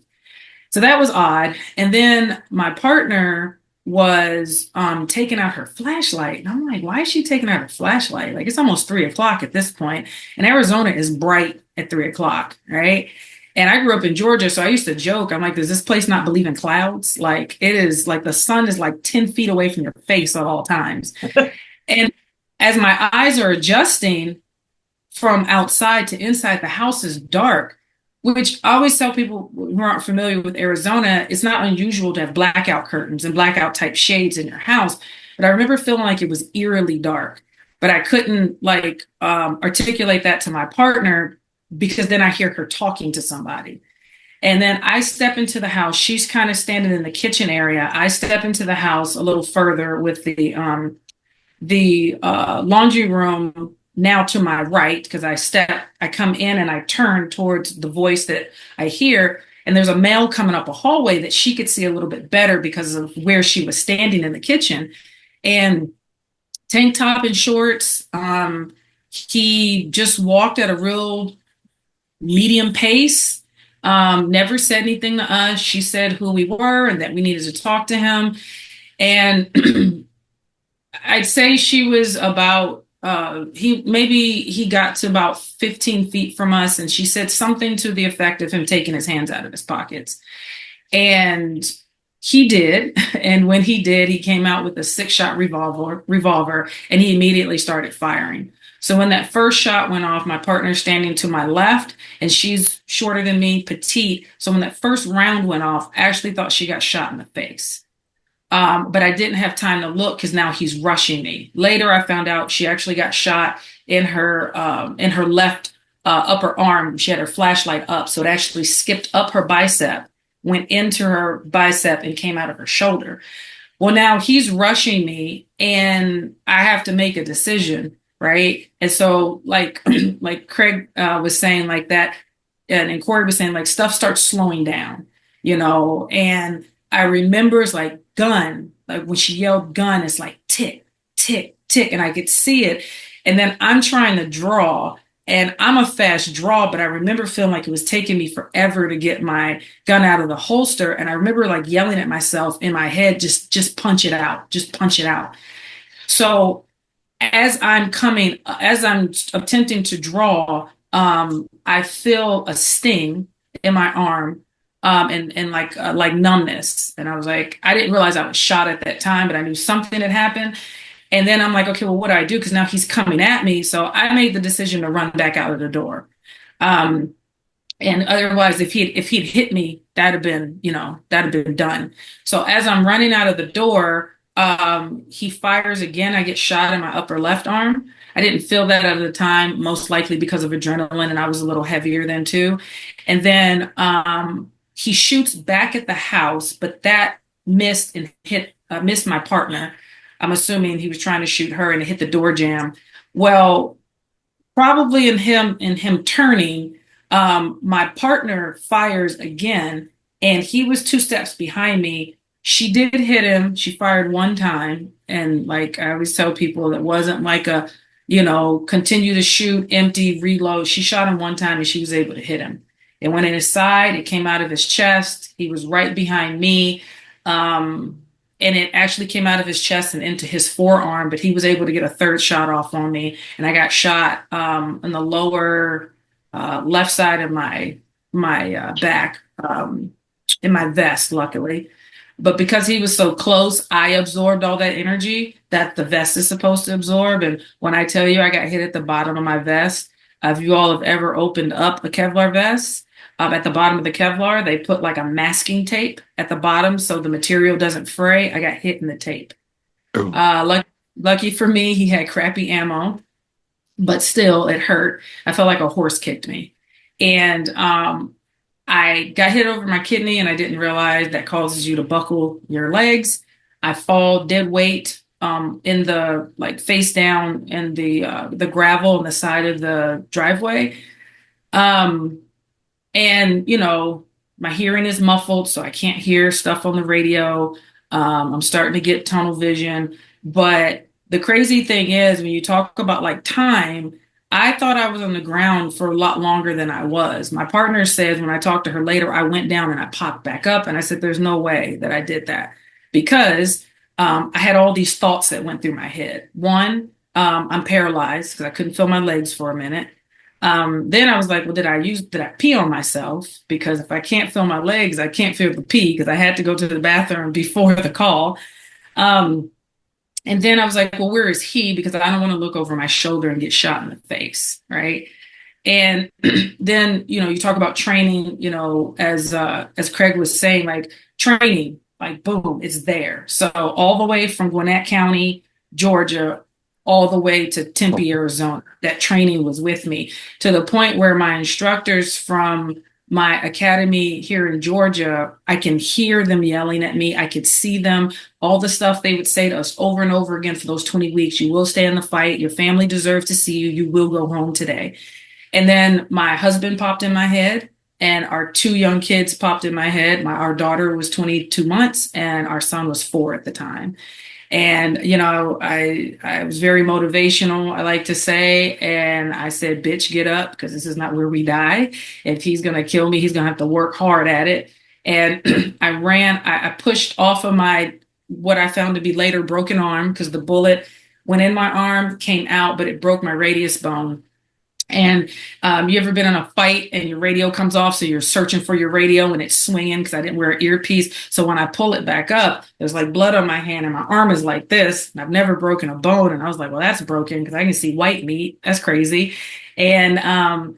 So that was odd. And then my partner was taking out her flashlight. And I'm like, why is she taking out her flashlight? Like, it's almost 3:00 at this point, and Arizona is bright at 3:00, right? And I grew up in Georgia, so I used to joke. I'm like, does this place not believe in clouds? Like, it is like the sun is like 10 feet away from your face at all times. And as my eyes are adjusting from outside to inside, the house is dark, which I always tell people who aren't familiar with Arizona, it's not unusual to have blackout curtains and blackout type shades in your house. But I remember feeling like it was eerily dark, but I couldn't articulate that to my partner, because then I hear her talking to somebody. And then I step into the house. She's kind of standing in the kitchen area. I step into the house a little further with the laundry room now to my right, because I come in and I turn towards the voice that I hear. And there's a male coming up a hallway that she could see a little bit better because of where she was standing in the kitchen. And tank top and shorts. He just walked at a real medium pace, never said anything to us. She said who we were and that we needed to talk to him. And I'd say she was about, he got to about 15 feet from us, and she said something to the effect of him taking his hands out of his pockets. And he did. And when he did, he came out with a 6-shot revolver, and he immediately started firing. So when that first shot went off, my partner's standing to my left, and she's shorter than me, petite. So when that first round went off, I actually thought she got shot in the face. But I didn't have time to look because now he's rushing me. Later, I found out she actually got shot in her left upper arm. She had her flashlight up, so it actually skipped up her bicep, went into her bicep, and came out of her shoulder. Well, now he's rushing me, and I have to make a decision, right? And so, like like Craig was saying, like that, and Cory was saying, like stuff starts slowing down, and I remember it's like gun, like when she yelled gun, it's like tick, tick, tick, and I could see it. And then I'm trying to draw, and I'm a fast draw, but I remember feeling like it was taking me forever to get my gun out of the holster. And I remember like yelling at myself in my head, just punch it out, just punch it out. So as I'm attempting to draw, I feel a sting in my arm, and like numbness. And I was like, I didn't realize I was shot at that time, but I knew something had happened. And then I'm like, okay, well, what do I do? Because now he's coming at me. So I made the decision to run back out of the door. And otherwise, if he'd hit me, that'd have been done. So as I'm running out of the door, he fires again. I get shot in my upper left arm. I didn't feel that at the time, most likely because of adrenaline, and I was a little heavier then too. And then he shoots back at the house, but that missed and missed my partner. I'm assuming he was trying to shoot her and it hit the door jamb. Well, probably in him turning, my partner fires again, and he was 2 steps behind me. She did hit him. She fired one time. And like I always tell people, that wasn't like a, continue to shoot, empty, reload. She shot him one time and she was able to hit him. It went in his side. It came out of his chest. He was right behind me. And it actually came out of his chest and into his forearm, but he was able to get a third shot off on me. And I got shot in the lower left side of my back, in my vest, luckily. But because he was so close, I absorbed all that energy that the vest is supposed to absorb. And when I tell you I got hit at the bottom of my vest, if you all have ever opened up a Kevlar vest, at the bottom of the Kevlar, they put like a masking tape at the bottom so the material doesn't fray. I got hit in the tape. Lucky for me, he had crappy ammo, but still it hurt. I felt like a horse kicked me. And I got hit over my kidney, and I didn't realize that causes you to buckle your legs. I fall dead weight in the face down in the gravel on the side of the driveway. And my hearing is muffled, so I can't hear stuff on the radio. I'm starting to get tunnel vision. But the crazy thing is, when you talk about time, I thought I was on the ground for a lot longer than I was. My partner says when I talked to her later, I went down and I popped back up. And I said, there's no way that I did that, because I had all these thoughts that went through my head. One, I'm paralyzed because I couldn't feel my legs for a minute. Then I was like, well, did I pee on myself? Because if I can't feel my legs, I can't feel the pee, because I had to go to the bathroom before the call. And then I was like, well, where is he? Because I don't want to look over my shoulder and get shot in the face, right? And then, you talk about training, as Craig was saying, training, boom, it's there. So all the way from Gwinnett County, Georgia, all the way to Tempe, Arizona, that training was with me, to the point where my instructors from my academy here in Georgia, I can hear them yelling at me. I could see them, all the stuff they would say to us over and over again for those 20 weeks. You will stay in the fight. Your family deserves to see you. You will go home today. And then my husband popped in my head, and our 2 young kids popped in my head. Our daughter was 22 months and our son was 4 at the time. And, I was very motivational, I like to say. And I said, bitch, get up, because this is not where we die. If he's going to kill me, he's going to have to work hard at it. And I pushed off of what I found to be later broken arm, because the bullet went in my arm, came out, but it broke my radius bone. And you ever been in a fight and your radio comes off, so you're searching for your radio and it's swinging, because I didn't wear an earpiece. So when I pull it back up, there's blood on my hand and my arm is like this. And I've never broken a bone. And I was like, well, that's broken, because I can see white meat. That's crazy. And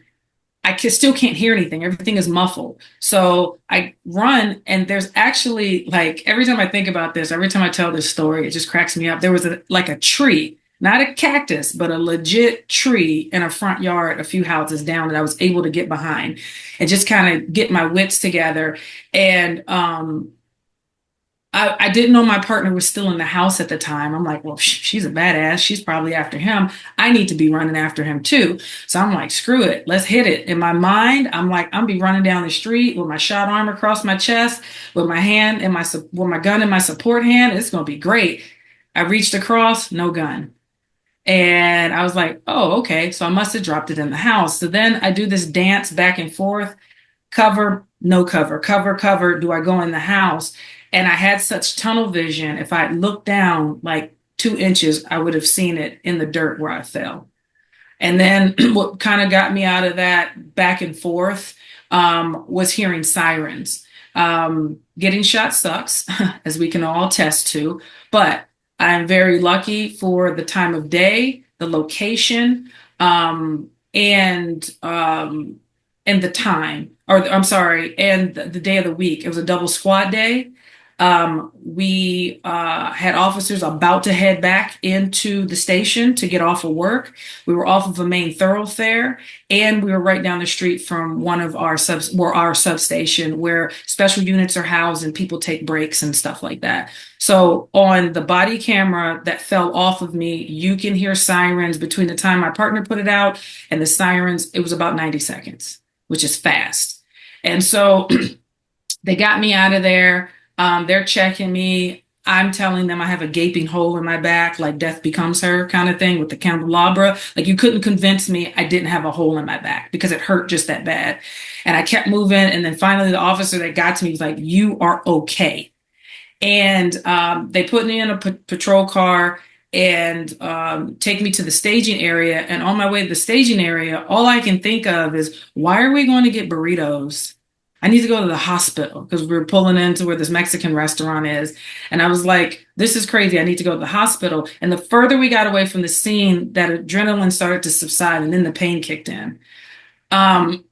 still can't hear anything. Everything is muffled. So I run, and there's actually, like, every time I think about this, every time I tell this story, it just cracks me up. There was a tree, not a cactus, but a legit tree in a front yard a few houses down that I was able to get behind and just kind of get my wits together. And I didn't know my partner was still in the house at the time. I'm like, well, she's a badass. She's probably after him. I need to be running after him too. So I'm like, screw it. Let's hit it. In my mind, I'm like, I'm be running down the street with my shot arm across my chest, with my hand and with my gun in my support hand. It's going to be great. I reached across, no gun. And I was like, oh, okay. So I must have dropped it in the house. So then I do this dance back and forth, cover, no cover, cover, cover. Do I go in the house? And I had such tunnel vision. If I looked down like 2 inches, I would have seen it in the dirt where I fell. And then what kind of got me out of that back and forth was hearing sirens. Getting shot sucks, as we can all attest to, but I'm very lucky for the time of day, the location, and the time, or I'm sorry, and the day of the week. It was a double squad day. We had officers about to head back into the station to get off of work. We were off of a main thoroughfare, and we were right down the street from one of our substation where special units are housed and people take breaks and stuff like that. So on the body camera that fell off of me, you can hear sirens between the time my partner put it out and the sirens. It was about 90 seconds, which is fast. And so they got me out of there. They're checking me. I'm telling them I have a gaping hole in my back, like Death Becomes Her kind of thing with the candelabra. Like, you couldn't convince me I didn't have a hole in my back because it hurt just that bad. And I kept moving. And then finally the officer that got to me was like, you are okay. And they put me in a patrol car and take me to the staging area. And on my way to the staging area, all I can think of is, why are we going to get burritos? I need to go to the hospital, because we were pulling into where this Mexican restaurant is. And I was like, this is crazy. I need to go to the hospital. And the further we got away from the scene, that adrenaline started to subside, and then the pain kicked in. And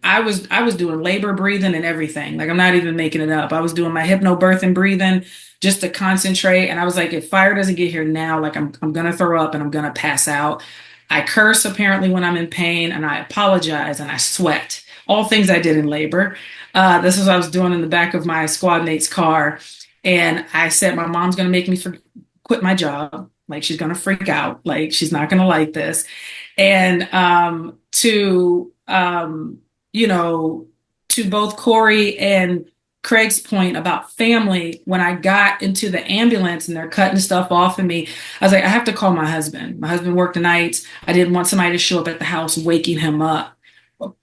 I was doing labor breathing and everything. Like, I'm not even making it up. I was doing my hypnobirthing breathing just to concentrate. And I was like, if fire doesn't get here now, like, I'm going to throw up and I'm going to pass out. I curse apparently when I'm in pain, and I apologize, and I sweat. All things I did in labor. This is what I was doing in the back of my squad mate's car. And I said, my mom's going to make me quit my job. Like, she's going to freak out. Like, she's not going to like this. And to both Cory and Craig's point about family, when I got into the ambulance and they're cutting stuff off of me, I was like, I have to call my husband. My husband worked the nights. I didn't want somebody to show up at the house waking him up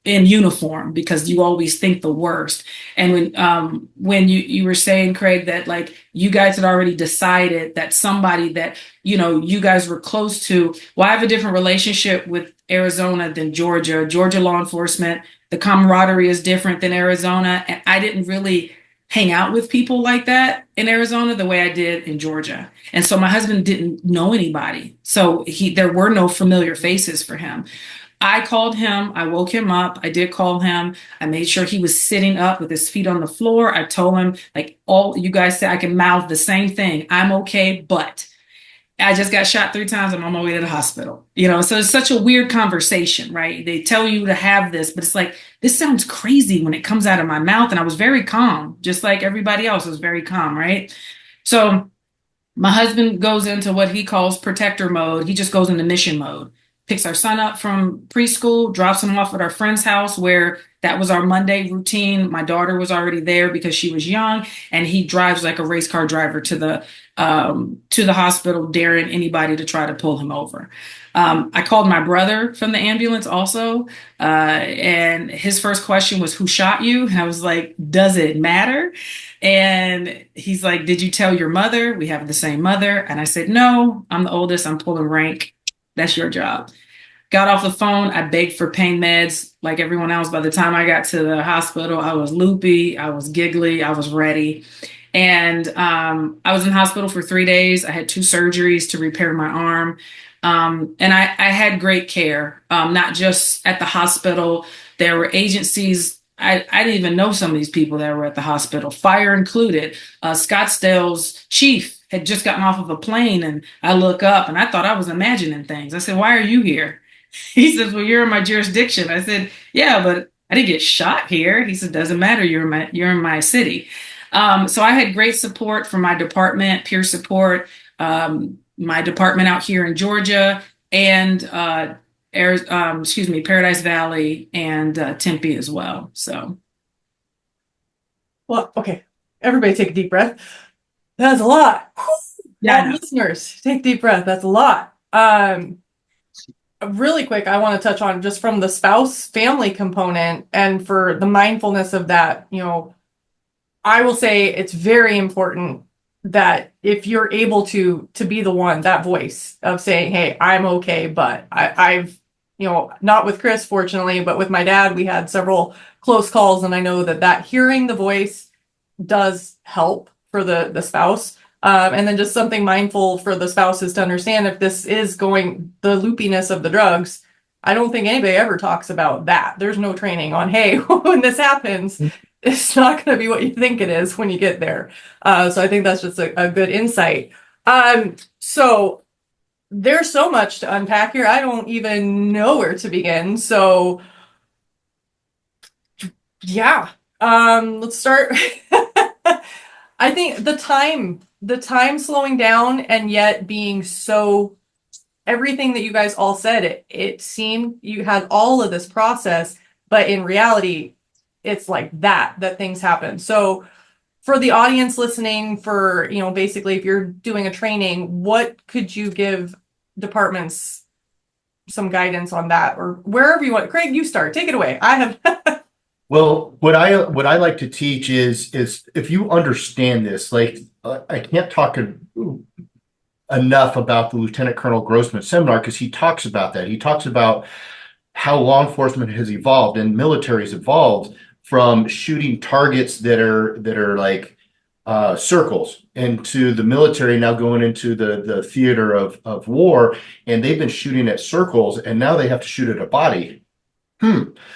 in uniform, because you always think the worst. And when you were saying, Craig, that like you guys had already decided that somebody that you guys were close to. Well, I have a different relationship with Arizona than Georgia. Georgia law enforcement, the camaraderie is different than Arizona, and I didn't really hang out with people like that in Arizona the way I did in Georgia. And so my husband didn't know anybody, so there were no familiar faces for him. I called him. I woke him up. I did call him. I made sure he was sitting up with his feet on the floor. I told him, like all you guys said, I can mouth the same thing. I'm okay, but I just got shot 3 times. I'm on my way to the hospital. So it's such a weird conversation, right? They tell you to have this, but it's like, this sounds crazy when it comes out of my mouth. And I was very calm, just like everybody else was very calm, right? So my husband goes into what he calls protector mode. He just goes into mission mode. Picks our son up from preschool, drops him off at our friend's house, where that was our Monday routine. My daughter was already there because she was young, and he drives like a race car driver to the hospital, daring anybody to try to pull him over. I called my brother from the ambulance also, and his first question was, "Who shot you?" And I was like, "Does it matter?" And he's like, "Did you tell your mother? We have the same mother." And I said, "No, I'm the oldest. I'm pulling rank. That's your job." Got off the phone. I begged for pain meds like everyone else. By the time I got to the hospital, I was loopy, I was giggly, I was ready. And I was in the hospital for 3 days. I had 2 surgeries to repair my arm. And I had great care, not just at the hospital. There were agencies. I didn't even know some of these people that were at the hospital, fire included. Scottsdale's chief had just gotten off of a plane, and I look up and I thought I was imagining things. I said, "Why are you here?" He says, "Well, you're in my jurisdiction." I said, "Yeah, but I didn't get shot here." He said, "Doesn't matter. You're in my city." So I had great support from my department, peer support, my department out here in Georgia, and Paradise Valley and Tempe as well. So, Well, okay. Everybody take a deep breath. That's a lot. yeah, All listeners, take a deep breath. That's a lot. Really quick, I want to touch on just from the spouse family component and for the mindfulness of that, I will say it's very important that if you're able to be the one, that voice of saying, "Hey, I'm okay," but I've not with Chris, fortunately, but with my dad, we had several close calls, and I know that hearing the voice does help for the spouse. And then just something mindful for the spouses to understand if this is going the loopiness of the drugs. I don't think anybody ever talks about that. There's no training on, hey, when this happens, it's not going to be what you think it is when you get there. So I think that's just a good insight. So there's so much to unpack here. I don't even know where to begin. So yeah, let's start. I think the time slowing down and yet being so, everything that you guys all said, it seemed you had all of this process, but in reality, it's like that things happen. So for the audience listening, for, basically if you're doing a training, what could you give departments some guidance on that, or wherever you want? Craig, you start. Take it away. I have. Well, what I like to teach is if you understand this, like I can't talk enough about the Lieutenant Colonel Grossman seminar because he talks about that. He talks about how law enforcement has evolved and military has evolved from shooting targets that are like circles into the military now going into the theater of war, and they've been shooting at circles and now they have to shoot at a body.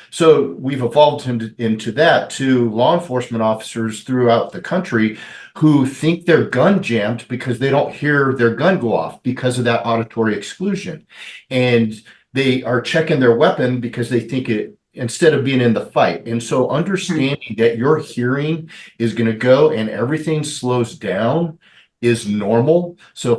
So we've evolved into that to law enforcement officers throughout the country who think their gun jammed because they don't hear their gun go off because of that auditory exclusion. And they are checking their weapon because they think it, instead of being in the fight. And so understanding that your hearing is going to go and everything slows down is normal. So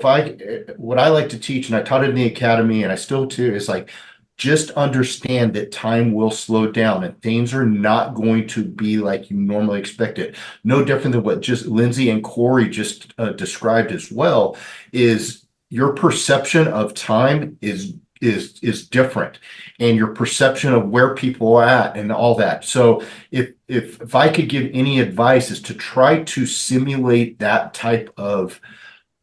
what I like to teach, and I taught it in the academy and I still do, is like, just understand that time will slow down and things are not going to be like you normally expect it. No different than what just Lindsay and Cory just described as well, is your perception of time is different, and your perception of where people are at and all that. So if I could give any advice, is to try to simulate that type of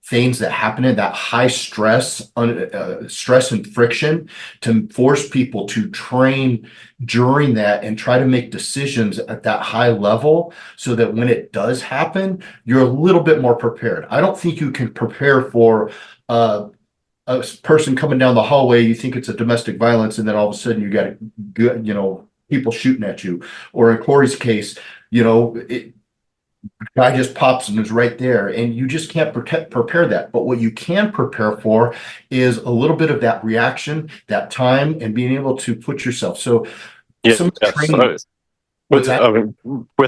things that happen in that high stress and friction, to force people to train during that and try to make decisions at that high level so that when it does happen, you're a little bit more prepared. I don't think you can prepare for a person coming down the hallway, you think it's a domestic violence, and then all of a sudden you got people shooting at you. Or in Cory's case, guy just pops and is right there, and you just can't prepare that. But what you can prepare for is a little bit of that reaction, that time, and being able to put yourself. So Yes, training, with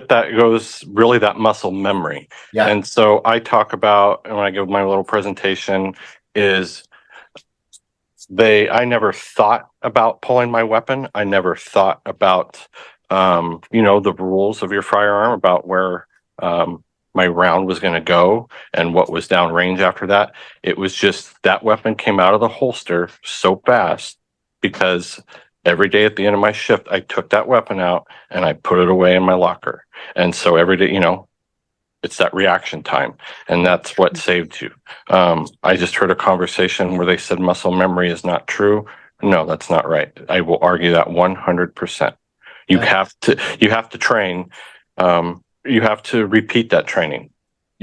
that goes really that muscle memory. yeah. And so I talk about, when I give my little presentation, is I never thought about pulling my weapon. I never thought about the rules of your firearm, about where my round was going to go and what was downrange after that. It was just that weapon came out of the holster so fast because every day at the end of my shift, I took that weapon out and I put it away in my locker. And so every day, it's that reaction time, and that's what saved you. I just heard a conversation where they said muscle memory is not true. No, that's not right. I will argue that 100%. You have to train. You have to repeat that training.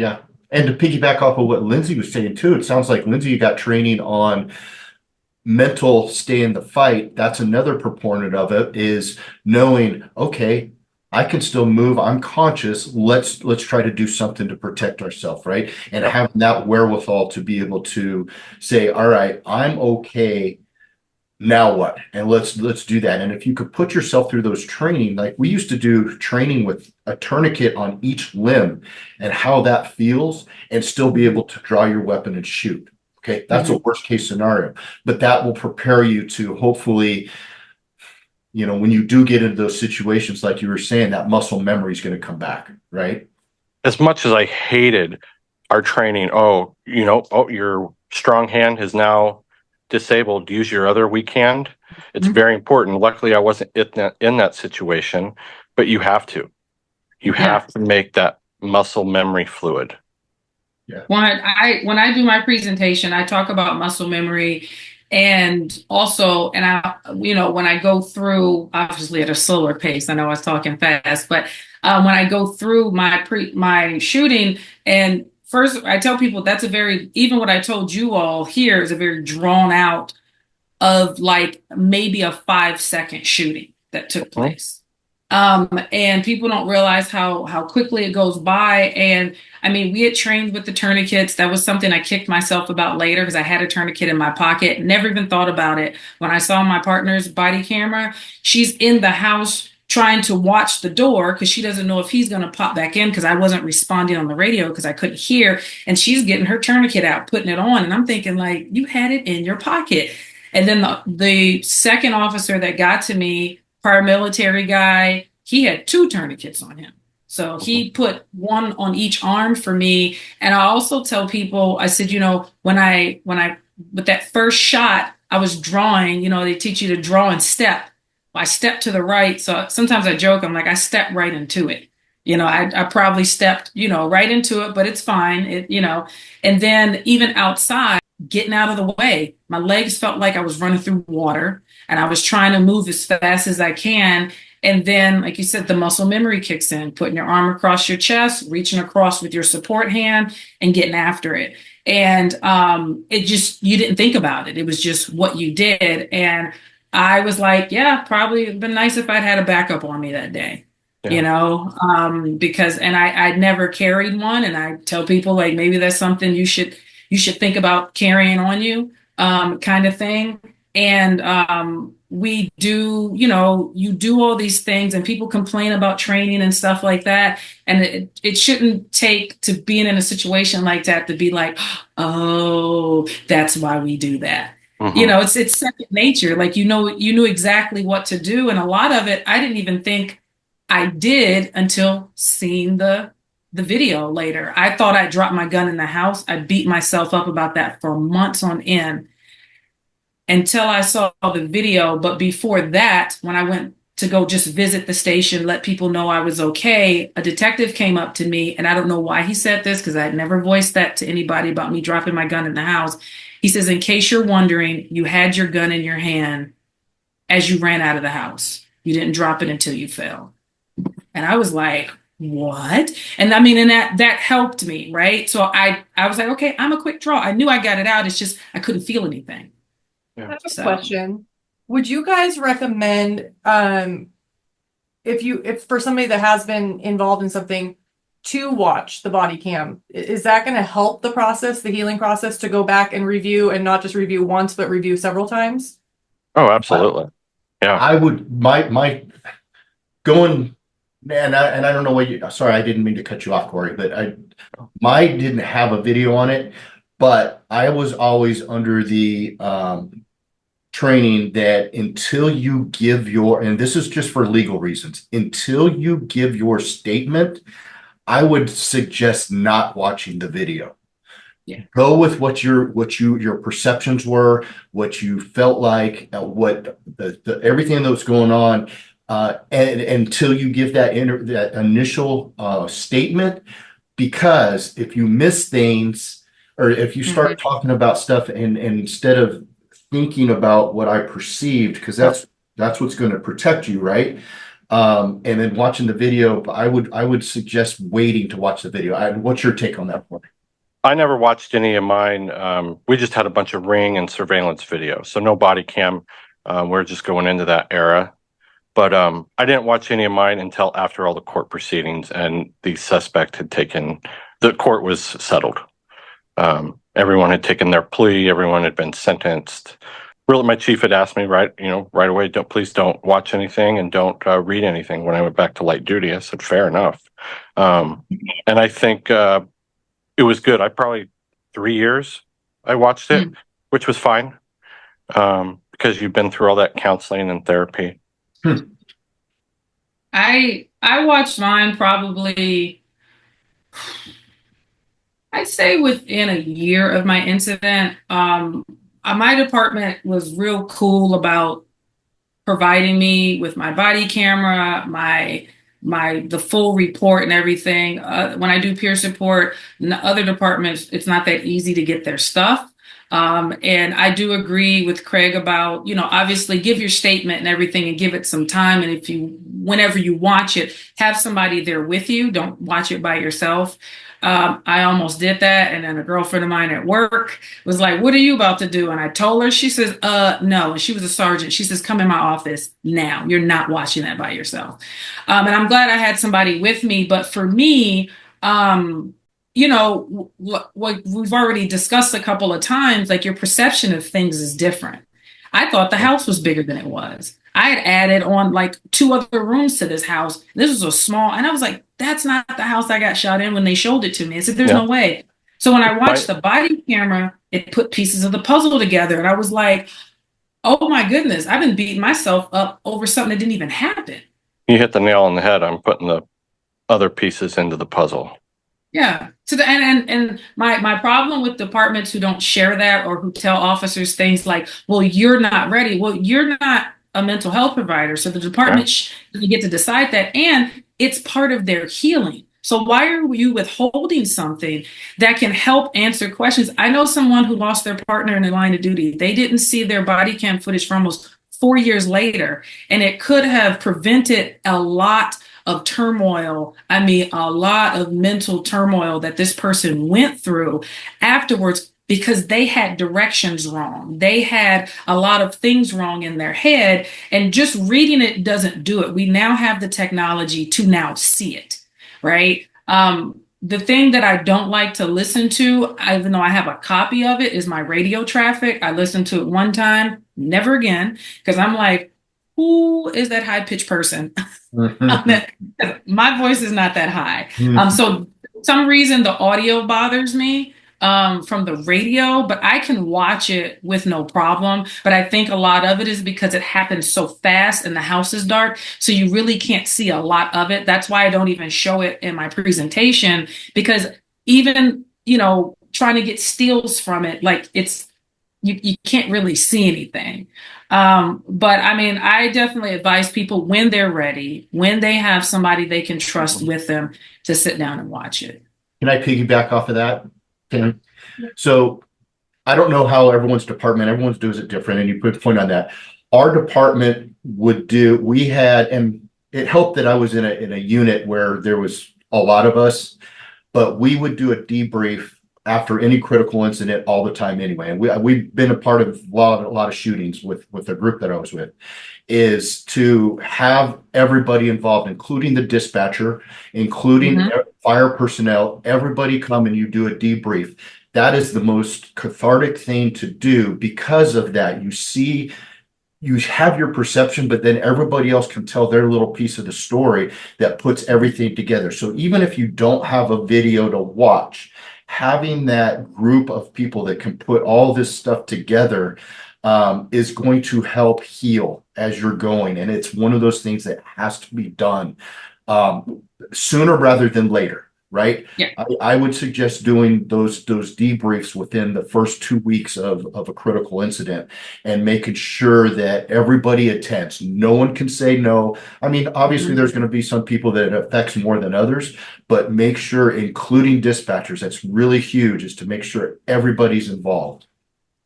Yeah. And to piggyback off of what Lindsay was saying too, it sounds like Lindsay, you got training on mental stay in the fight. That's another proponent of it, is knowing, okay, I can still move. I'm conscious. Let's try to do something to protect ourselves, right? And having that wherewithal to be able to say, all right, I'm okay. Now what? And let's do that. And if you could put yourself through those training, like we used to do training with a tourniquet on each limb and how that feels, and still be able to draw your weapon and shoot. Okay, that's a worst case scenario, but that will prepare you to hopefully, when you do get into those situations, like you were saying, that muscle memory is going to come back, right? As much as I hated our training, your strong hand is now disabled, use your other weak hand. It's very important. Luckily, I wasn't in that situation, but you have to. You have to make that muscle memory fluid. Yeah. When I do my presentation, I talk about muscle memory, and also, when I go through, obviously at a slower pace. I know I was talking fast, but when I go through my shooting, and first I tell people that's even what I told you all here is a very drawn out of like maybe a 5-second shooting that took place. And people don't realize how quickly it goes by. And I mean, we had trained with the tourniquets. That was something I kicked myself about later, because I had a tourniquet in my pocket. Never even thought about it. When I saw my partner's body camera, she's in the house trying to watch the door because she doesn't know if he's going to pop back in, because I wasn't responding on the radio because I couldn't hear. And she's getting her tourniquet out, putting it on. And I'm thinking, like, you had it in your pocket. And then the second officer that got to me, paramilitary guy, he had 2 tourniquets on him. So he put one on each arm for me. And I also tell people, I said, when I with that first shot, I was drawing, they teach you to draw and step. I stepped to the right. So sometimes I joke, I'm like, I stepped right into it. I probably stepped, right into it, but it's fine. And then even outside, getting out of the way, my legs felt like I was running through water, and I was trying to move as fast as I can. And then, like you said, the muscle memory kicks in, putting your arm across your chest, reaching across with your support hand and getting after it. And you didn't think about it. It was just what you did. And I was like, yeah, probably it'd been nice if I'd had a backup on me that day. Because I'd never carried one. And I tell people, like, maybe that's something you should think about carrying on you, kind of thing. And we do, you do all these things, and people complain about training and stuff like that. And it shouldn't take to being in a situation like that to be like, oh, that's why we do that. It's second nature. Like, you knew exactly what to do. And a lot of it, I didn't even think I did until seeing the video later. I thought I dropped my gun in the house. I beat myself up about that for months on end until I saw the video. But before that, when I went to go just visit the station, let people know I was okay, a detective came up to me, and I don't know why he said this, because I had never voiced that to anybody about me dropping my gun in the house. He says, in case you're wondering, you had your gun in your hand as you ran out of the house. You didn't drop it until you fell. And I was like, what? And I mean, and that helped me, right? So I was like, okay, I'm a quick draw. I knew I got it out. It's just I couldn't feel anything. I have a question. Would you guys recommend, if for somebody that has been involved in something, to watch the body cam? Is that going to help the process, the healing process, to go back and review, and not just review once, but review several times? Oh, absolutely. Yeah. I would, my going, and I don't know what sorry, I didn't mean to cut you off, Cory, but my didn't have a video on it, but I was always under the training that until you give and this is just for legal reasons, until you give your statement, I would suggest not watching the video. Yeah. Go with what your perceptions were, what you felt like, what the everything that was going on, and until you give that initial statement. Because if you miss things, or if you start talking about stuff and instead of thinking about what I perceived, because that's what's going to protect you, right? And then watching the video, I would suggest waiting to watch the video. What's your take on that one? I never watched any of mine. We just had a bunch of ring and surveillance video, so no body cam. We're just going into that era. But I didn't watch any of mine until after all the court proceedings and the suspect had taken, the court was settled. Everyone had taken their plea. Everyone had been sentenced. Really, my chief had asked me right away, please don't watch anything and don't read anything. When I went back to light duty, I said, fair enough. And I think it was good. I probably 3 years I watched it, which was fine because you've been through all that counseling and therapy. I watched mine probably, I'd say within a year of my incident. My department was real cool about providing me with my body camera, the full report and everything. When I do peer support in the other departments, it's not that easy to get their stuff. And I do agree with Craig about, obviously give your statement and everything and give it some time. And whenever you watch it, have somebody there with you. Don't watch it by yourself. I almost did that. And then a girlfriend of mine at work was like, what are you about to do? And I told her, she says, no. And she was a sergeant. She says, come in my office now. You're not watching that by yourself. And I'm glad I had somebody with me. But for me, what we've already discussed a couple of times, like your perception of things is different. I thought the house was bigger than it was. I had added on like 2 other rooms to this house. This was a small, and I was like, that's not the house I got shot in when they showed it to me. I said, there's no way. So when I watched the body camera, it put pieces of the puzzle together. And I was like, oh my goodness, I've been beating myself up over something that didn't even happen. You hit the nail on the head. I'm putting the other pieces into the puzzle. Yeah. So and my problem with departments who don't share that or who tell officers things like, well, you're not ready. Well, you're not a mental health provider. So the department doesn't get to decide that. And it's part of their healing. So why are you withholding something that can help answer questions? I know someone who lost their partner in the line of duty. They didn't see their body cam footage for almost 4 years later. And it could have prevented a lot of turmoil. I mean, a lot of mental turmoil that this person went through afterwards because they had directions wrong. They had a lot of things wrong in their head, and just reading it doesn't do it. We now have the technology to now see it, right? The thing that I don't like to listen to, even though I have a copy of it, is my radio traffic. I listened to it one time, never again, because I'm like, who is that high-pitched person? My voice is not that high. So for some reason, the audio bothers me from the radio, but I can watch it with no problem. But I think a lot of it is because it happens so fast and the house is dark, so you really can't see a lot of it. That's why I don't even show it in my presentation, because even, trying to get steals from it, like you can't really see anything. But I mean, I definitely advise people when they're ready, when they have somebody they can trust with them, to sit down and watch it. Can I piggyback off of that? So I don't know how everyone's does it different, and you put a point on that. Our department and it helped that I was in a unit where there was a lot of us, but we would do a debrief after any critical incident all the time anyway. And we've been a part of a lot of shootings with the group that I was with, is to have everybody involved, including the dispatcher, including fire personnel, everybody come and you do a debrief. That is the most cathartic thing to do. Because of that, you have your perception, but then everybody else can tell their little piece of the story that puts everything together. So even if you don't have a video to watch, having that group of people that can put all this stuff together is going to help heal as you're going. And it's one of those things that has to be done sooner rather than later. Right? Yeah. I would suggest doing those debriefs within the first 2 weeks of a critical incident, and making sure that everybody attends. No one can say no. I mean, obviously there's going to be some people that it affects more than others, but make sure, including dispatchers, that's really huge, is to make sure everybody's involved.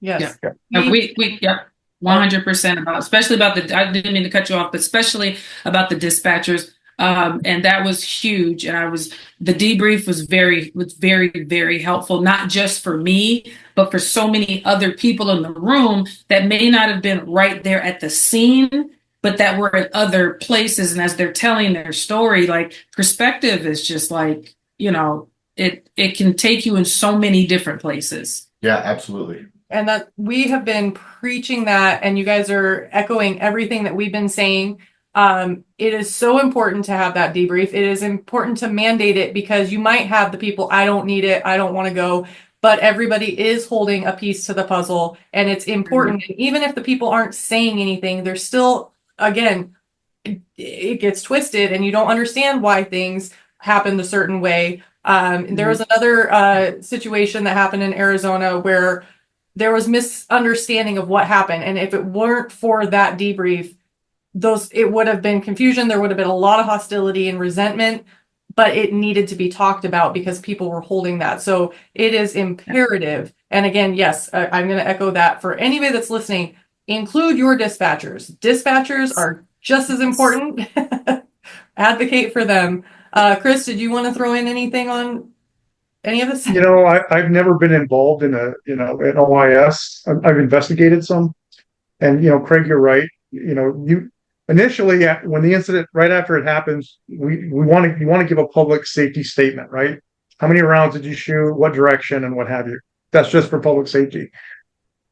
Yes. Yeah. 100% about, especially about I didn't mean to cut you off, but especially about the dispatchers. And that was huge. And the debrief was very, very helpful, not just for me, but for so many other people in the room that may not have been right there at the scene, but that were at other places. And as they're telling their story, like, perspective is just like, it can take you in so many different places. Yeah, absolutely. And that we have been preaching that, and you guys are echoing everything that we've been saying. It is so important to have that debrief. It is important to mandate it, because you might have the people, I don't need it, I don't want to go, but everybody is holding a piece to the puzzle, and it's important. Mm-hmm. And even if the people aren't saying anything, they're still, again, it gets twisted and you don't understand why things happened a certain way. There was another situation that happened in Arizona where there was misunderstanding of what happened. And if it weren't for that debrief, it would have been confusion. There would have been a lot of hostility and resentment, but it needed to be talked about because people were holding that. So it is imperative. And again, yes, I'm going to echo that for anybody that's listening. Include your dispatchers. Dispatchers are just as important. Advocate for them. Chris, did you want to throw in anything on any of this? I've never been involved in an OIS. I've investigated some, and Craig, you're right. You initially, when the incident, right after it happens, you want to give a public safety statement, right? How many rounds did you shoot? What direction, and what have you? That's just for public safety.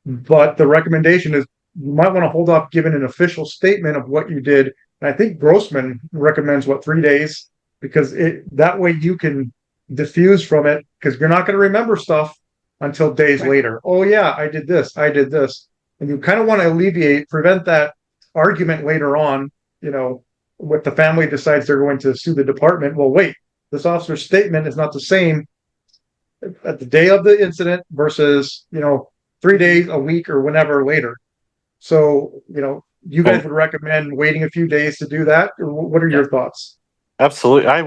But the recommendation is you might want to hold off giving an official statement of what you did. And I think Grossman recommends 3 days, because that way you can diffuse from it, because you're not going to remember stuff until days later. Oh yeah, I did this, and you kind of want to prevent that argument later on. What the family decides they're going to sue the department. Well, wait, this officer's statement is not the same at the day of the incident versus 3 days, a week, or whenever later. So you guys would recommend waiting a few days to do that, or what are your thoughts? Absolutely. I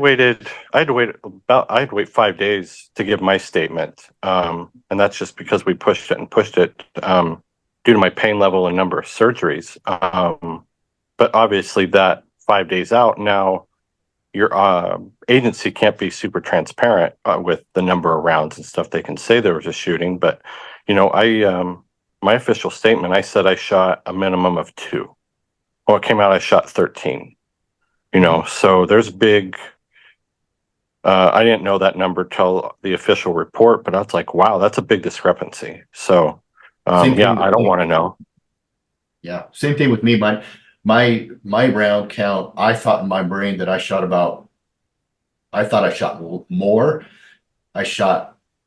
had to wait 5 days to give my statement. And that's just because we pushed it due to my pain level and number of surgeries. But obviously that 5 days out now, your agency can't be super transparent with the number of rounds and stuff. They can say there was a shooting, but my official statement, I said I shot a minimum of 2. Well, it came out I shot 13. So there's big. I didn't know that number till the official report, but I was like, wow, that's a big discrepancy. So I don't want to know. Yeah, same thing with me. My round count, I thought in my brain that I shot more.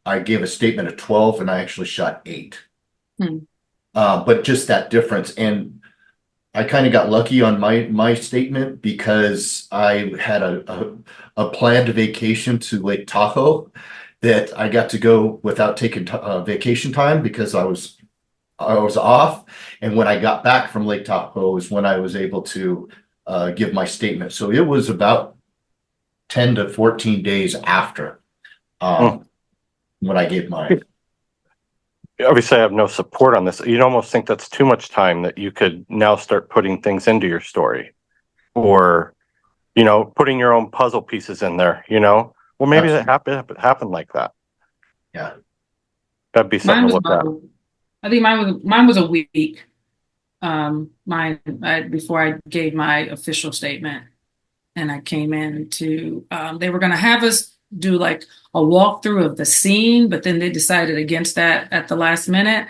I gave a statement of 12 and I actually shot 8. But just that difference. And I kind of got lucky on my statement, because I had a planned vacation to Lake Tahoe that I got to go without taking vacation time, because I was off. And when I got back from Lake Tahoe is when I was able to give my statement. So it was about 10 to 14 days after when I gave mine. Obviously, I have no support on this. You'd almost think that's too much time, that you could now start putting things into your story, or, putting your own puzzle pieces in there, Well, maybe that happened like that. Yeah. That'd be something to look at. I think mine was a week. Before I gave my official statement, and I came in to, they were going to have us do like a walkthrough of the scene, but then they decided against that at the last minute.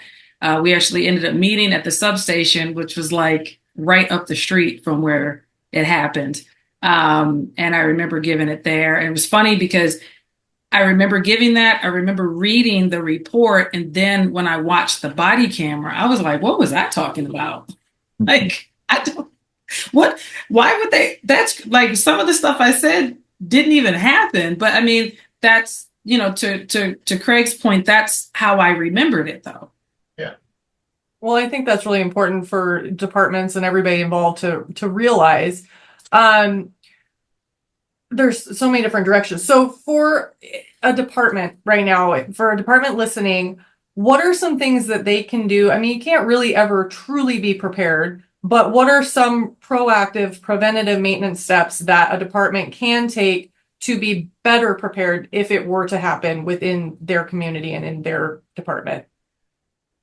We actually ended up meeting at the substation, which was like right up the street from where it happened. And I remember giving it there. And it was funny because I remember giving that. I remember reading the report. And then when I watched the body camera, I was like, what was I talking about? Like, why would they? That's like some of the stuff I said didn't even happen. But I mean, that's, to Craig's point, that's how I remembered it, though. Yeah. Well, I think that's really important for departments and everybody involved to realize. There's so many different directions. So for a department right now, for a department listening, what are some things that they can do? I mean, you can't really ever truly be prepared, but what are some proactive preventative maintenance steps that a department can take to be better prepared if it were to happen within their community and in their department?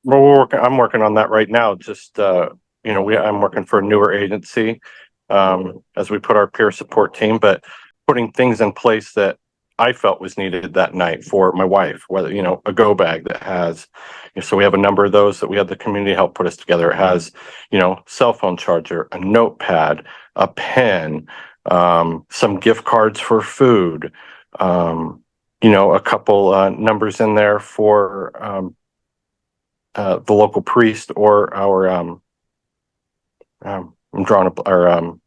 Well, I'm working on that right now. Just, I'm working for a newer agency, as we put our peer support team, but putting things in place that I felt was needed that night for my wife, whether, a go bag that has, so we have a number of those that we had the community help put us together. It has, cell phone charger, a notepad, a pen, some gift cards for food, a couple numbers in there for the local priest or our I'm drawing up our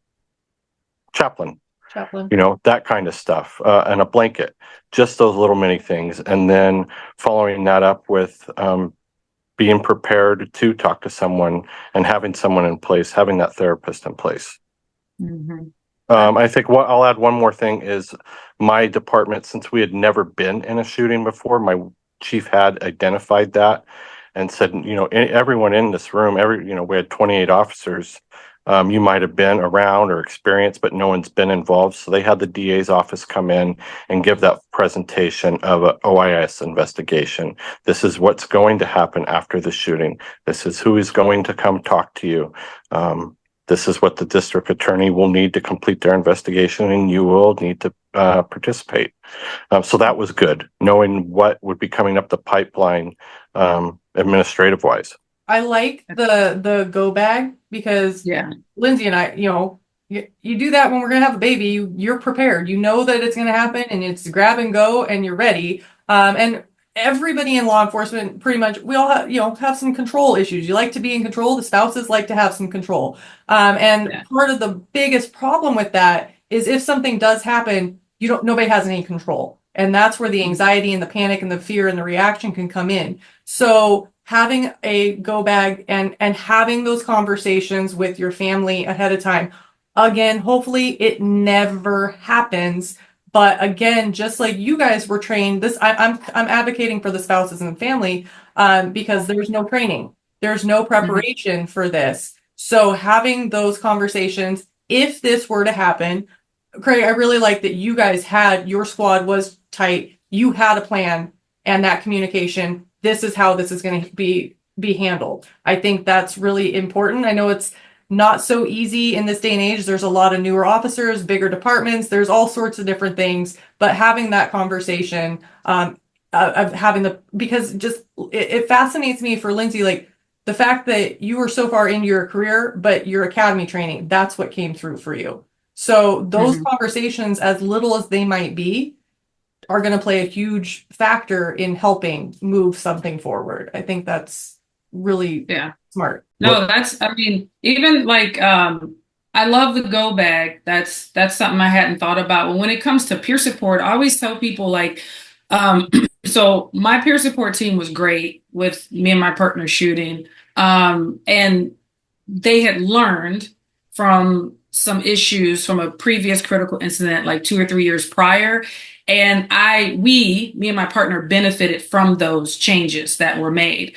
chaplain, that kind of stuff, and a blanket, just those little mini things. And then following that up with being prepared to talk to someone and having someone in place, having that therapist in place. I think I'll add one more thing is my department, since we had never been in a shooting before, my chief had identified that and said, everyone in this room, we had 28 officers. You might have been around or experienced, but no one's been involved. So they had the DA's office come in and give that presentation of an OIS investigation. This is what's going to happen after the shooting. This is who is going to come talk to you. This is what the district attorney will need to complete their investigation, and you will need to participate. So that was good, knowing what would be coming up the pipeline administrative wise. I like the go bag because Lindsay and I, you do that when we're going to have a baby, you're prepared, that it's going to happen and it's grab and go and you're ready. And everybody in law enforcement, pretty much, we all have some control issues. You like to be in control. The spouses like to have some control. Part of the biggest problem with that is if something does happen, nobody has any control. And that's where the anxiety and the panic and the fear and the reaction can come in. So having a go bag and having those conversations with your family ahead of time, again, hopefully it never happens. But again, just like you guys were trained, I'm advocating for the spouses and the family because there's no training, there's no preparation for this. So having those conversations, if this were to happen, Craig, I really like that you guys your squad was tight, you had a plan, and that communication. This is how this is going to be handled. I think that's really important. I know it's not so easy in this day and age. There's a lot of newer officers, bigger departments. There's all sorts of different things. But having that conversation, of having because just it fascinates me for Lindsay, like the fact that you were so far into your career, but your academy training, that's what came through for you. So those conversations, as little as they might be, are going to play a huge factor in helping move something forward. I think that's really smart. No, even like, I love the go bag. That's something I hadn't thought about. But when it comes to peer support, I always tell people like, so my peer support team was great with me and my partner shooting. And they had learned from some issues from a previous critical incident, like 2 or 3 years prior. And me and my partner benefited from those changes that were made.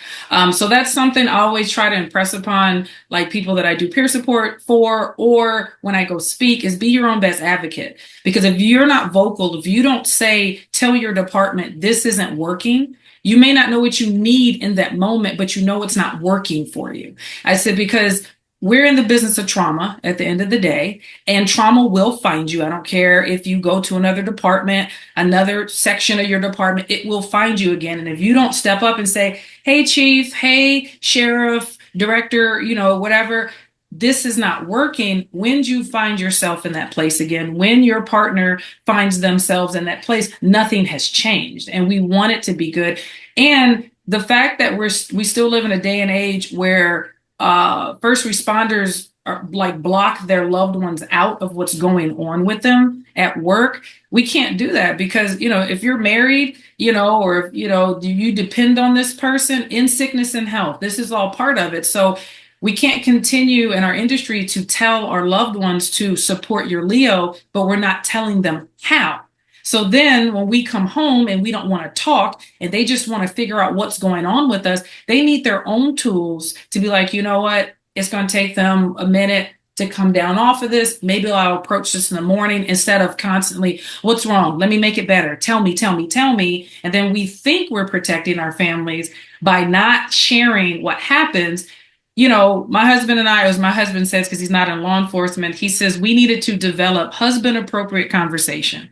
So that's something I always try to impress upon like people that I do peer support for, or when I go speak, is be your own best advocate. Because if you're not vocal, if you don't tell your department, this isn't working, you may not know what you need in that moment, but you know it's not working for you. I said, because we're in the business of trauma at the end of the day, and trauma will find you. I don't care if you go to another department, another section of your department, it will find you again. And if you don't step up and say, hey, chief, hey, sheriff, director, whatever, this is not working. When you find yourself in that place again, when your partner finds themselves in that place, nothing has changed. And we want it to be good. And the fact that we still live in a day and age where first responders are like block their loved ones out of what's going on with them at work. We can't do that because, if you're married, or, do you depend on this person in sickness and health? This is all part of it. So we can't continue in our industry to tell our loved ones to support your Leo, but we're not telling them how. So then when we come home and we don't want to talk and they just want to figure out what's going on with us, they need their own tools to be like, you know what, it's going to take them a minute to come down off of this. Maybe I'll approach this in the morning instead of constantly, what's wrong? Let me make it better. Tell me, tell me, tell me. And then we think we're protecting our families by not sharing what happens. You know, my husband and I, as my husband says, because he's not in law enforcement, he says we needed to develop husband appropriate conversation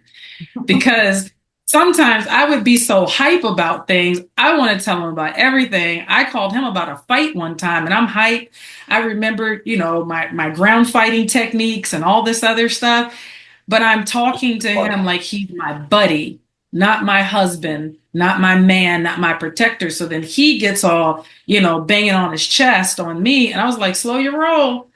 because sometimes I would be so hype about things. I want to tell him about everything. I called him about a fight one time and I'm hype. I remember, you know, my ground fighting techniques and all this other stuff, but I'm talking to him like he's my buddy, not my husband, not my man, not my protector. So then he gets all, you know, banging on his chest on me. And I was like, slow your roll.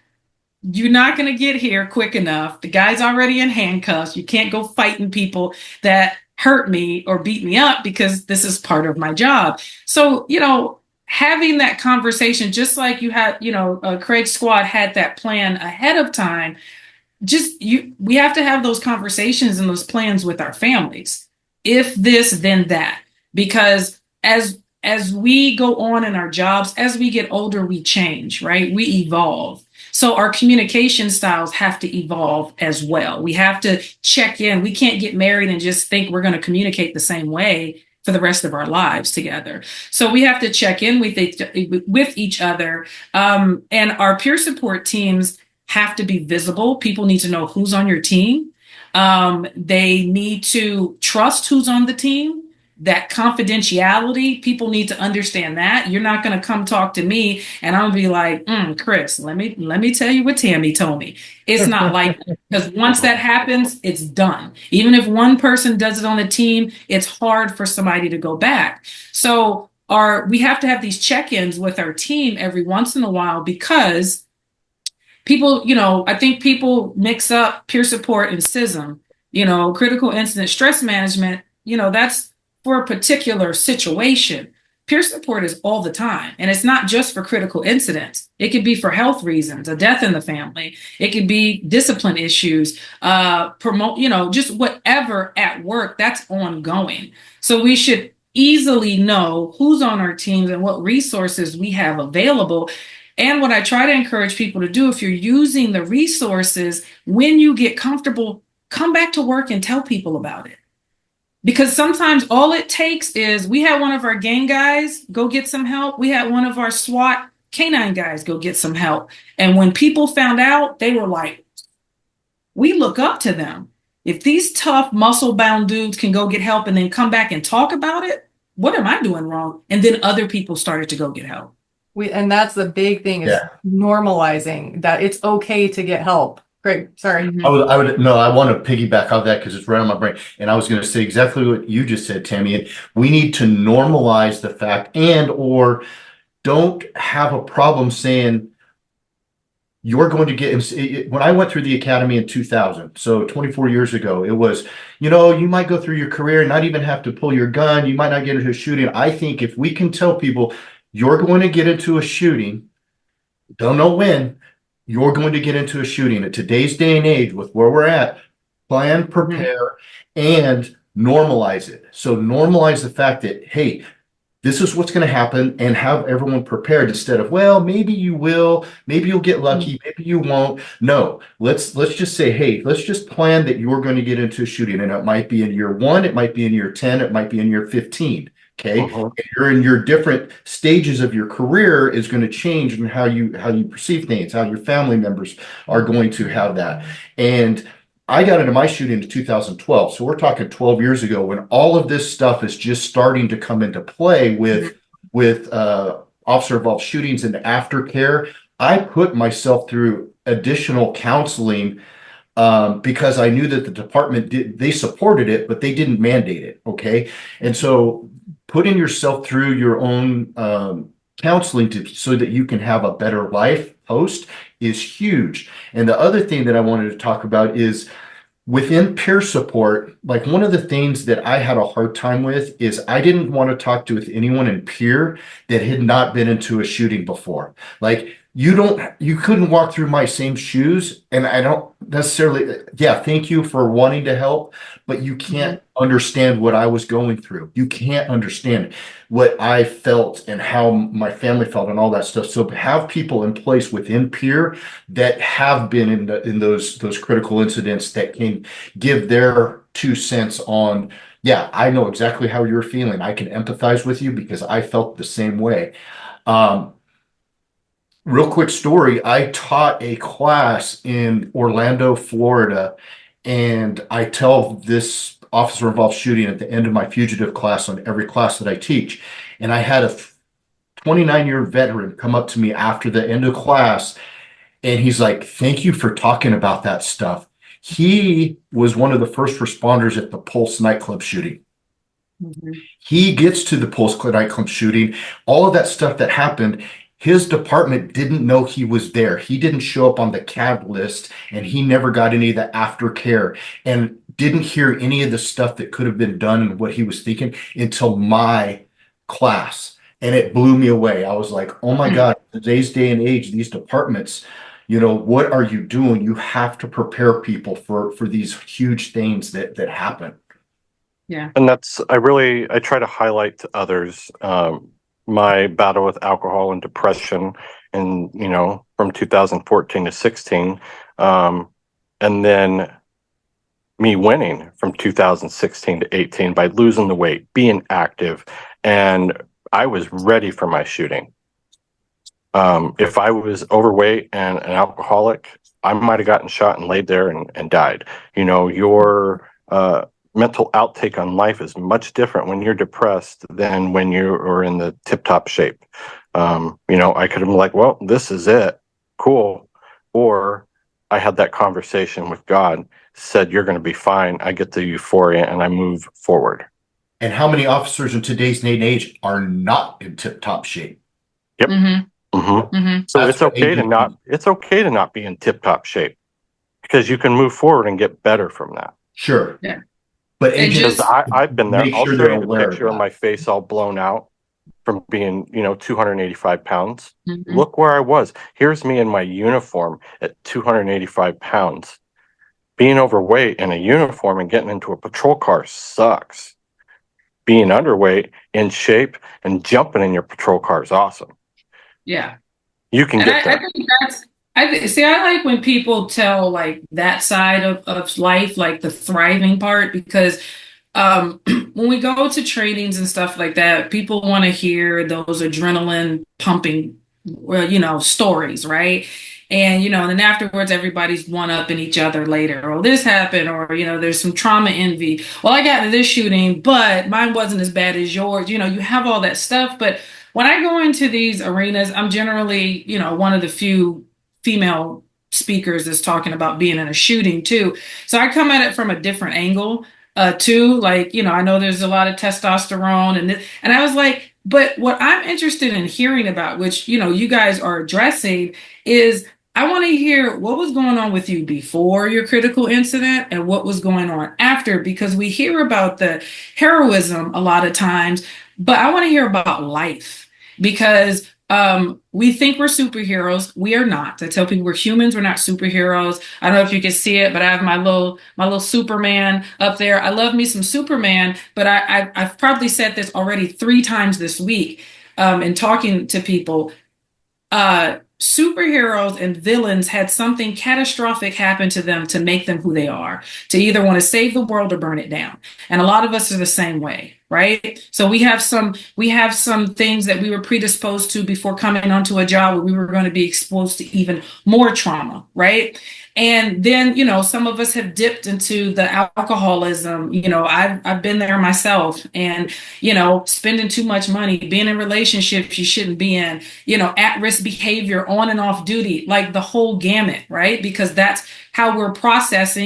You're not going to get here quick enough. The guy's already in handcuffs. You can't go fighting people that hurt me or beat me up because this is part of my job. So, you know, having that conversation, just like you had, you know, Craig's squad had that plan ahead of time. We have to have those conversations and those plans with our families. If this, then that, because as we go on in our jobs, as we get older, we change, right? We evolve. So our communication styles have to evolve as well. We have to check in. We can't get married and just think we're going to communicate the same way for the rest of our lives together. So we have to check in with each other. And our peer support teams have to be visible. People need to know who's on your team. They need to trust who's on the team. That confidentiality, people need to understand that. You're not going to come talk to me and I'm going to be like, Chris, let me tell you what Tami told me. It's not like that, because once that happens, it's done. Even if one person does it on the team, it's hard for somebody to go back. So we have to have these check-ins with our team every once in a while, because people, you know, I think people mix up peer support and CISM, you know, critical incident stress management, you know, that's for a particular situation. Peer support is all the time. And it's not just for critical incidents. It could be for health reasons, a death in the family. It could be discipline issues, you know, just whatever at work, that's ongoing. So we should easily know who's on our teams and what resources we have available. And what I try to encourage people to do, if you're using the resources, when you get comfortable, come back to work and tell people about it. Because sometimes all it takes is, we had one of our gang guys go get some help. We had one of our SWAT canine guys go get some help. And when people found out, they were like, we look up to them. If these tough muscle-bound dudes can go get help and then come back and talk about it, what am I doing wrong? And then other people started to go get help. And that's the big thing, is normalizing that it's okay to get help. Great. Sorry. I want to piggyback off that because it's right on my brain. And I was going to say exactly what you just said, Tami. And we need to normalize the fact, or don't have a problem saying you're going to get. When I went through the academy in 2000, so 24 years ago, it was, you know, you might go through your career and not even have to pull your gun. You might not get into a shooting. I think if we can tell people you're going to get into a shooting, don't know when, you're going to get into a shooting at today's day and age with where we're at, plan, prepare, and normalize it. So normalize the fact that, hey, this is what's going to happen, and have everyone prepared, instead of, well, maybe you will, maybe you'll get lucky, maybe you won't. No, let's just say, hey, let's just plan that you're going to get into a shooting, and it might be in year 1, it might be in year 10, it might be in year 15. Okay. And you're in your different stages of your career is going to change in how you perceive things, how your family members are going to have that. And I got into my shooting in 2012. So we're talking 12 years ago, when all of this stuff is just starting to come into play with officer involved shootings and aftercare. I put myself through additional counseling because I knew that the department they supported it, but they didn't mandate it. Okay. And so putting yourself through your own counseling so that you can have a better life post is huge. And the other thing that I wanted to talk about is within peer support. Like, one of the things that I had a hard time with is I didn't want to talk with anyone in peer that had not been into a shooting before. Like, you couldn't walk through my same shoes, and I don't necessarily, yeah, thank you for wanting to help, but you can't understand what I was going through. You can't understand what I felt and how my family felt and all that stuff. So have people in place within peer that have been in those critical incidents that can give their 2 cents on, yeah, I know exactly how you're feeling. I can empathize with you because I felt the same way. Real quick story. I taught a class in Orlando, Florida, and I tell this officer involved shooting at the end of my fugitive class on every class that I teach. And I had a 29-year veteran come up to me after the end of class, and he's like, thank you for talking about that stuff. He was one of the first responders at the Pulse nightclub shooting. He gets to the Pulse nightclub shooting, all of that stuff that happened. His department didn't know he was there. He didn't show up on the CAD list, and he never got any of the aftercare and didn't hear any of the stuff that could have been done and what he was thinking until my class. And it blew me away. I was like, oh my God, today's day and age, these departments, what are you doing? You have to prepare people for these huge things that happen. Yeah. And I try to highlight to others my battle with alcohol and depression, and from 2014 to 16, and then me winning from 2016 to 18 by losing the weight, being active, and I was ready for my shooting. If I was overweight and an alcoholic, I might have gotten shot and laid there and died. Your mental outtake on life is much different when you're depressed than when you are in the tip-top shape. I could have been like, well, this is it. Cool. Or I had that conversation with God, said, you're going to be fine. I get the euphoria and I move forward. And how many officers in today's day and age are not in tip-top shape? Yep. So That's it's okay to not be in tip-top shape, because you can move forward and get better from that. Sure. Yeah. But Because I've been there. I'll show you the picture of my face all blown out from being, 285 pounds. Look where I was. Here's me in my uniform at 285 pounds. Being overweight in a uniform and getting into a patrol car sucks. Being underweight, in shape, and jumping in your patrol car is awesome. Yeah. You can get there. I think I like when people tell like that side of life, like the thriving part, because when we go to trainings and stuff like that, people want to hear those adrenaline pumping, stories, right? And, then afterwards, everybody's one-upping each other later. Oh, this happened, or, there's some trauma envy. Well, I got into this shooting, but mine wasn't as bad as yours. You have all that stuff. But when I go into these arenas, I'm generally, one of the few female speakers that's talking about being in a shooting too. So I come at it from a different angle too. Like, I know there's a lot of testosterone and I was like, but what I'm interested in hearing about, which, you guys are addressing, is I want to hear what was going on with you before your critical incident and what was going on after, because we hear about the heroism a lot of times, but I want to hear about life, because we think we're superheroes. We are not. I tell people we're humans. We're not superheroes. I don't know if you can see it, but I have my little Superman up there. I love me some Superman, but I've probably said this already 3 times this week in talking to people. Superheroes and villains had something catastrophic happen to them to make them who they are, to either want to save the world or burn it down. And a lot of us are the same way, right? So we have some things that we were predisposed to before coming onto a job where we were going to be exposed to even more trauma, right? And then, some of us have dipped into the alcoholism. I've been there myself, and, spending too much money, being in relationships you shouldn't be in, at-risk behavior on and off duty, like the whole gamut, right? Because that's how we're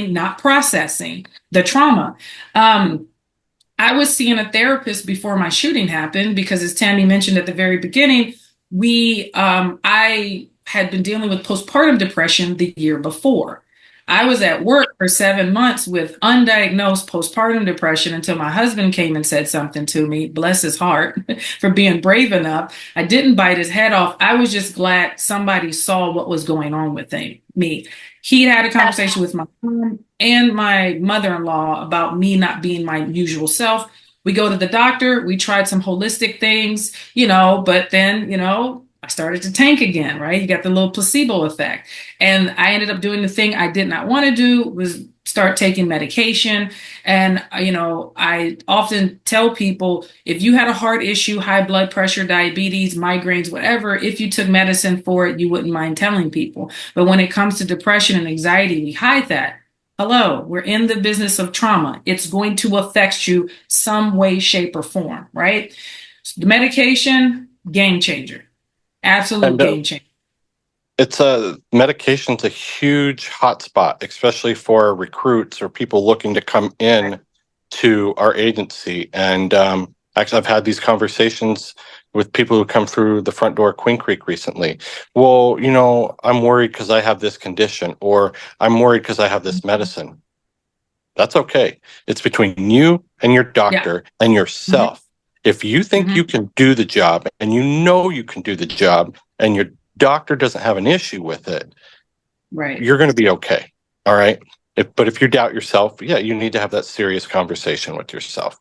not processing the trauma. I was seeing a therapist before my shooting happened because, as Tami mentioned at the very beginning, I had been dealing with postpartum depression the year before. I was at work for 7 months with undiagnosed postpartum depression until my husband came and said something to me, bless his heart, for being brave enough. I didn't bite his head off. I was just glad somebody saw what was going on with me. He had a conversation with my mom and my mother-in-law about me not being my usual self. We go to the doctor, we tried some holistic things, but then, I started to tank again, right? You got the little placebo effect. And I ended up doing the thing I did not want to do, was start taking medication. And, I often tell people, if you had a heart issue, high blood pressure, diabetes, migraines, whatever, if you took medicine for it, you wouldn't mind telling people. But when it comes to depression and anxiety, we hide that. Hello, we're in the business of trauma. It's going to affect you some way, shape, or form, right? So the medication, game changer. Absolute game changer. It's medication's a huge hotspot, especially for recruits or people looking to come in to our agency. And actually, I've had these conversations with people who come through the front door of Queen Creek recently. Well, I'm worried because I have this condition, or I'm worried because I have this medicine. That's okay. It's between you and your doctor and yourself. If you think you can do the job and you can do the job and your doctor doesn't have an issue with it, right, you're going to be okay. All right. But if you doubt yourself, you need to have that serious conversation with yourself.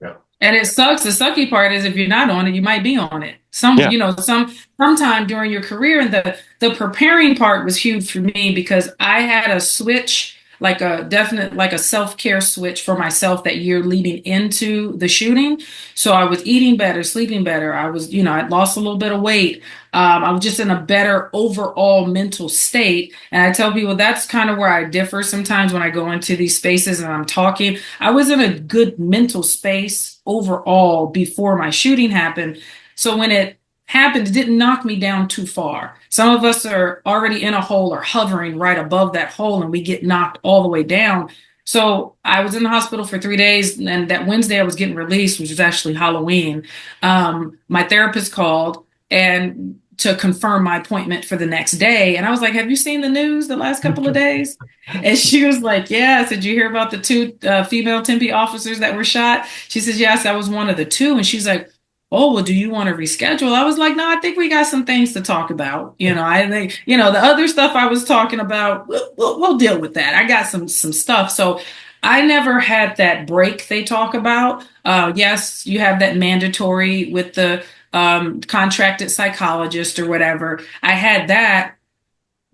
Yeah. And it sucks. The sucky part is if you're not on it, you might be on it. Sometime during your career. And the preparing part was huge for me because I had a switch, like a self-care switch for myself that year leading into the shooting. So I was eating better, sleeping better. I was, I'd lost a little bit of weight. I was just in a better overall mental state. And I tell people that's kind of where I differ sometimes when I go into these spaces and I'm talking. I was in a good mental space overall before my shooting happened. So when it happened, it didn't knock me down too far. Some of us are already in a hole or hovering right above that hole and we get knocked all the way down. So I was in the hospital for 3 days, and that Wednesday I was getting released, which was actually Halloween. My therapist called and to confirm my appointment for the next day. And I was like, have you seen the news the last couple of days? And she was like, yeah. I said, did you hear about the 2 female Tempe officers that were shot? She says, yes, I was one of the 2. And she's like, oh, well, do you want to reschedule? I was like, no, I think we got some things to talk about. I think, the other stuff I was talking about, we'll deal with that. I got some stuff. So I never had that break they talk about. Yes, you have that mandatory with the contracted psychologist or whatever. I had that,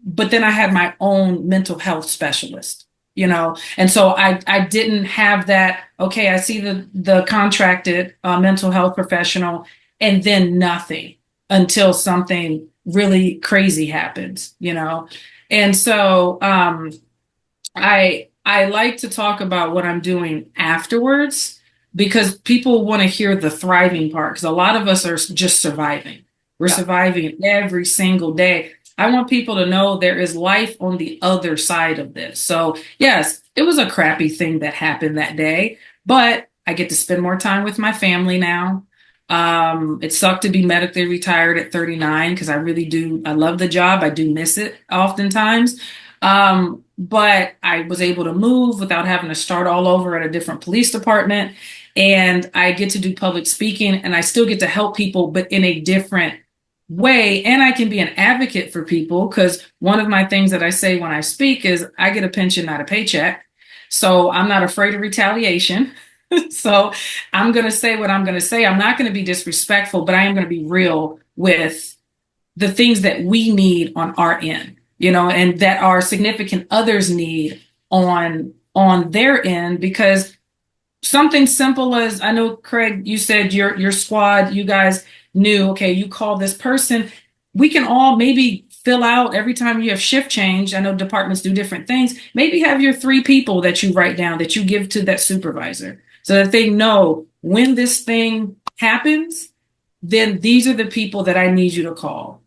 but then I had my own mental health specialist. And so I didn't have that. Okay, I see the contracted mental health professional, and then nothing until something really crazy happens. And so I like to talk about what I'm doing afterwards because people want to hear the thriving part. Because a lot of us are just surviving. We're surviving every single day. I want people to know there is life on the other side of this. So yes, it was a crappy thing that happened that day, but I get to spend more time with my family now. It sucked to be medically retired at 39 because I really do. I love the job. I do miss it oftentimes. But I was able to move without having to start all over at a different police department. And I get to do public speaking, and I still get to help people, but in a different way. And I can be an advocate for people because one of my things that I say when I speak is I get a pension, not a paycheck. So I'm not afraid of retaliation. So I'm going to say what I'm going to say. I'm not going to be disrespectful, but I am going to be real with the things that we need on our end, and that our significant others need on their end, because something simple as, I know, Craig, you said your squad, you guys knew, okay, you call this person. We can all maybe fill out every time you have shift change. I know departments do different things. Maybe have your 3 people that you write down that you give to that supervisor so that they know when this thing happens, then these are the people that I need you to call.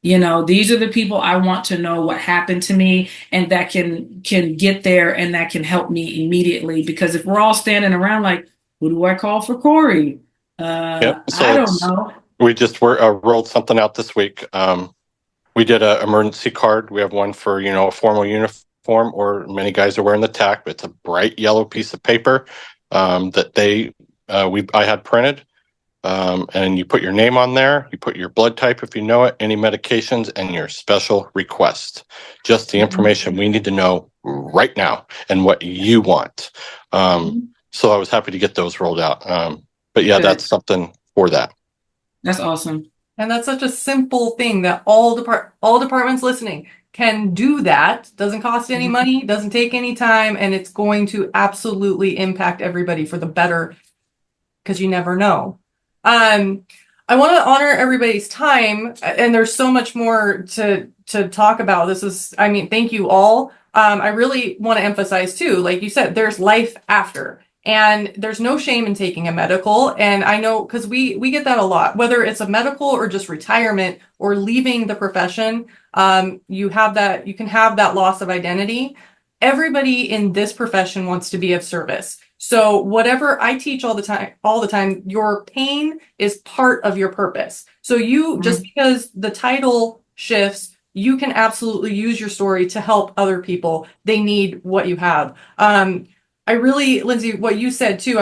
These are the people I want to know what happened to me, and that can get there and that can help me immediately. Because if we're all standing around like, who do I call for Cory? So I don't know. We just rolled something out this week. We did an emergency card. We have one for, a formal uniform uniform, or many guys are wearing the tack, but it's a bright yellow piece of paper that I had printed. And you put your name on there, you put your blood type if you know it, any medications, and your special request. Just the information we need to know right now and what you want. So I was happy to get those rolled out. But yeah, that's something for that. That's awesome. And that's such a simple thing that all departments listening can do. That doesn't cost any money, doesn't take any time, and it's going to absolutely impact everybody for the better, because you never know. I want to honor everybody's time, and there's so much more to talk about. Thank you all. I really want to emphasize too, like you said, there's life after. And there's no shame in taking a medical. And I know, because we get that a lot, whether it's a medical or just retirement or leaving the profession, you can have that loss of identity. Everybody in this profession wants to be of service. So whatever I teach all the time, your pain is part of your purpose. So just because the title shifts, you can absolutely use your story to help other people. They need what you have. Lindsay, what you said too,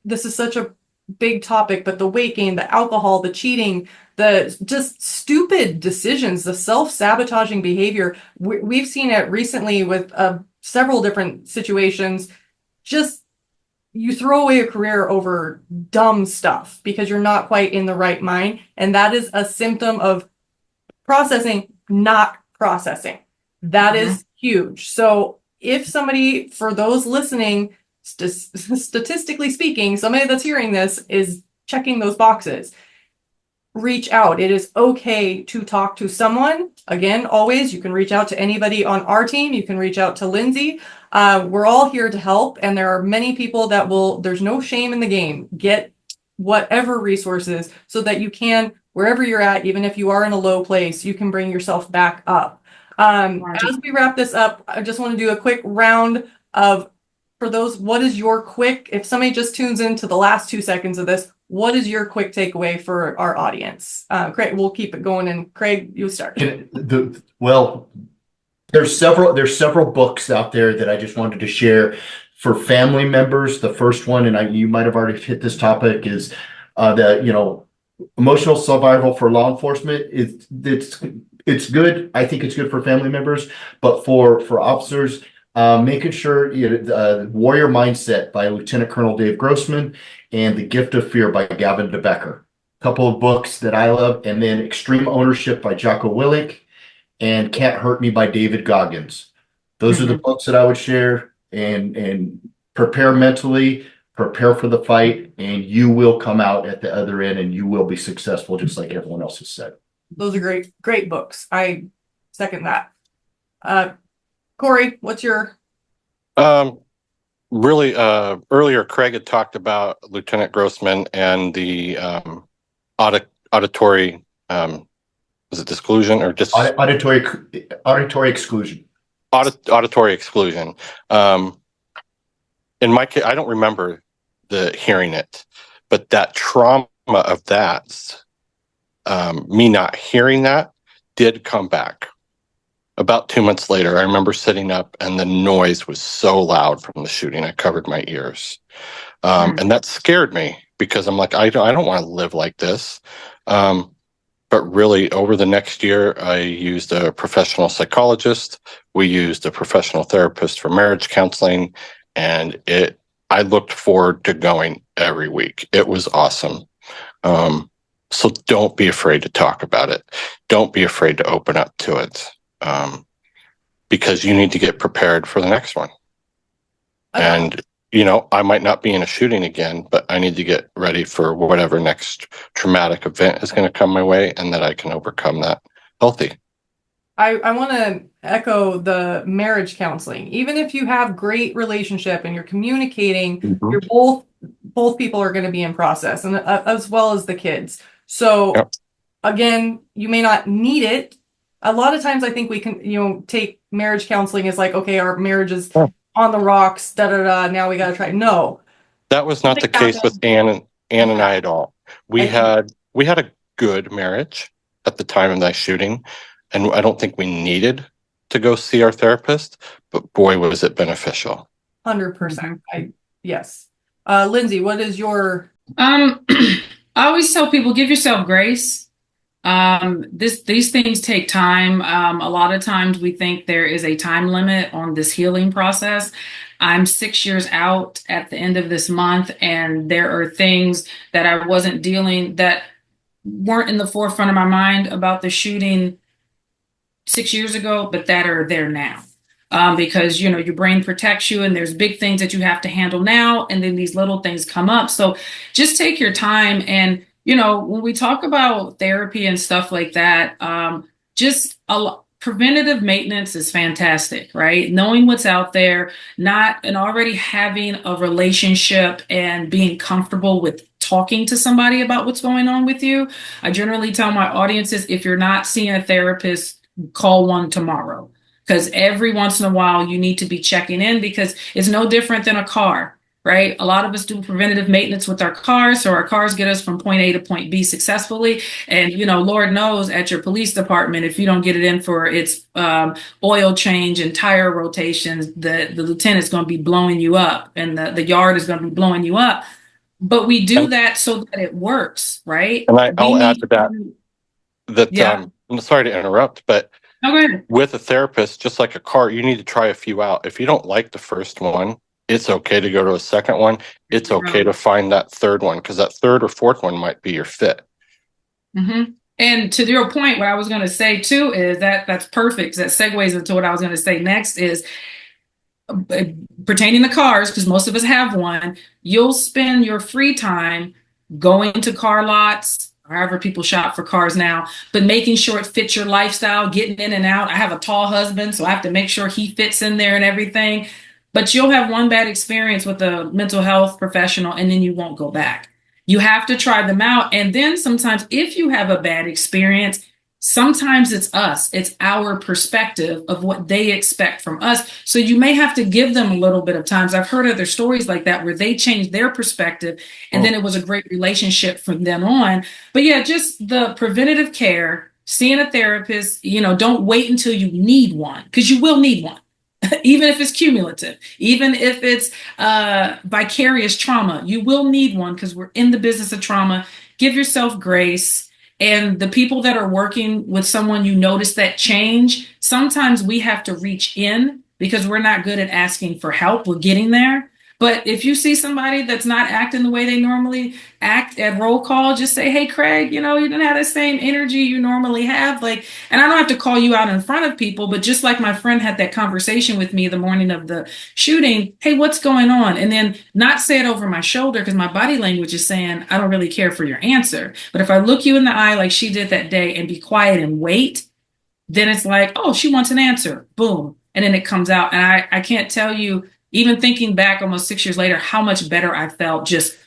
this is such a big topic, but the weight gain, the alcohol, the cheating, the just stupid decisions, the self-sabotaging behavior, we've seen it recently with several different situations. Just, you throw away a career over dumb stuff because you're not quite in the right mind. And that is a symptom of processing, not processing. That is huge. So if somebody, for those listening, statistically speaking, somebody that's hearing this is checking those boxes, reach out. It is okay to talk to someone. Again, always, you can reach out to anybody on our team. You can reach out to Lindsay. We're all here to help. And there are many people there's no shame in the game. Get whatever resources so that you can, wherever you're at, even if you are in a low place, you can bring yourself back up. As we wrap this up, I just want to do a quick round of, for those, if somebody just tunes into the last 2 seconds of this, what is your quick takeaway for our audience? Craig, we'll keep it going, and Craig, you start. There's several books out there that I just wanted to share for family members. The first one, and you might have already hit this topic, is emotional survival for law enforcement. It's good. I think it's good for family members, but for officers, making sure Warrior Mindset by Lieutenant Colonel Dave Grossman and The Gift of Fear by Gavin DeBecker. A couple of books that I love, and then Extreme Ownership by Jocko Willink and Can't Hurt Me by David Goggins. Those are the books that I would share, and prepare mentally, prepare for the fight, and you will come out at the other end and you will be successful, just like everyone else has said. Those are great books. I second that. Cory, what's your? Really, earlier, Craig had talked about Lieutenant Grossman and the auditory, was it disclusion or just auditory exclusion? Auditory exclusion. In my case, I don't remember hearing it, but that trauma of that, me not hearing that, did come back. About 2 months later, I remember sitting up and the noise was so loud from the shooting, I covered my ears. And that scared me because I'm like, I don't want to live like this. But really, over the next year, I used a professional psychologist. We used a professional therapist for marriage counseling, and I looked forward to going every week. It was awesome. So don't be afraid to talk about it. Don't be afraid to open up to it. Because you need to get prepared for the next one. And, I might not be in a shooting again, but I need to get ready for whatever next traumatic event is going to come my way, and that I can overcome that healthy. I want to echo the marriage counseling. Even if you have great relationship and you're communicating, you're both people are going to be in process, and as well as the kids. So again, you may not need it. A lot of times I think we can, take marriage counseling as like, okay, our marriage is on the rocks, now we got to try. No. That was not the case with Ann and I at all. We had a good marriage at the time of that shooting, and I don't think we needed to go see our therapist, but boy, was it beneficial. 100%. Yes. Lindsay, what is your? I always tell people, give yourself grace. These things take time. A lot of times we think there is a time limit on this healing process. I'm 6 years out at the end of this month, and there are things that I wasn't dealing that weren't in the forefront of my mind about the shooting 6 years ago, but that are there now. Because, you know, your brain protects you and there's big things that you have to handle now. And then these little things come up. So just take your time. And, you know, when we talk about therapy and stuff like that, preventative maintenance is fantastic, right? Knowing what's out there, and already having a relationship and being comfortable with talking to somebody about what's going on with you. I generally tell my audiences, if you're not seeing a therapist, call one tomorrow. Because every once in a while you need to be checking in, because it's no different than a car, right? A lot of us do preventative maintenance with our cars. So our cars get us from point A to point B successfully. And, you know, Lord knows at your police department, if you don't get it in for its oil change and tire rotations, the lieutenant's going to be blowing you up and the yard is going to be blowing you up. But we do that so that it works, right? And I'll add to that, Yeah. I'm sorry to interrupt, but Oh, go ahead. with a therapist, just like a car, you need to try a few out. If you don't like the first one, it's okay to go to a second one. It's okay to find that third one, because that third or fourth one might be your fit. Mm-hmm. And to your point, what I was going to say too is that's perfect. That segues into what I was going to say next is pertaining to cars, because most of us have one. You'll spend your free time going to car lots, however people shop for cars now, but making sure it fits your lifestyle, getting in and out. I have a tall husband, so I have to make sure he fits in there and everything. But you'll have one bad experience with a mental health professional, and then you won't go back. You have to try them out. And then sometimes if you have a bad experience, sometimes it's us. It's our perspective of what they expect from us. So you may have to give them a little bit of time. I've heard other stories like that where they changed their perspective and then it was a great relationship from then on. But yeah, just the preventative care, seeing a therapist, you know, don't wait until you need one, because you will need one. Even if it's cumulative, even if it's vicarious trauma, you will need one, because we're in the business of trauma. Give yourself grace. And the people that are working with someone, you notice that change. Sometimes we have to reach in because we're not good at asking for help. We're getting there. But if you see somebody that's not acting the way they normally act at roll call, just say, hey, Craig, you know, you didn't have the same energy you normally have. And I don't have to call you out in front of people, but just like my friend had that conversation with me the morning of the shooting, hey, what's going on? And then not say it over my shoulder, because my body language is saying, I don't really care for your answer. But if I look you in the eye like she did that day and be quiet and wait, then it's like, oh, she wants an answer. Boom. And then it comes out. And I can't tell you, even thinking back almost 6 years later, how much better I felt just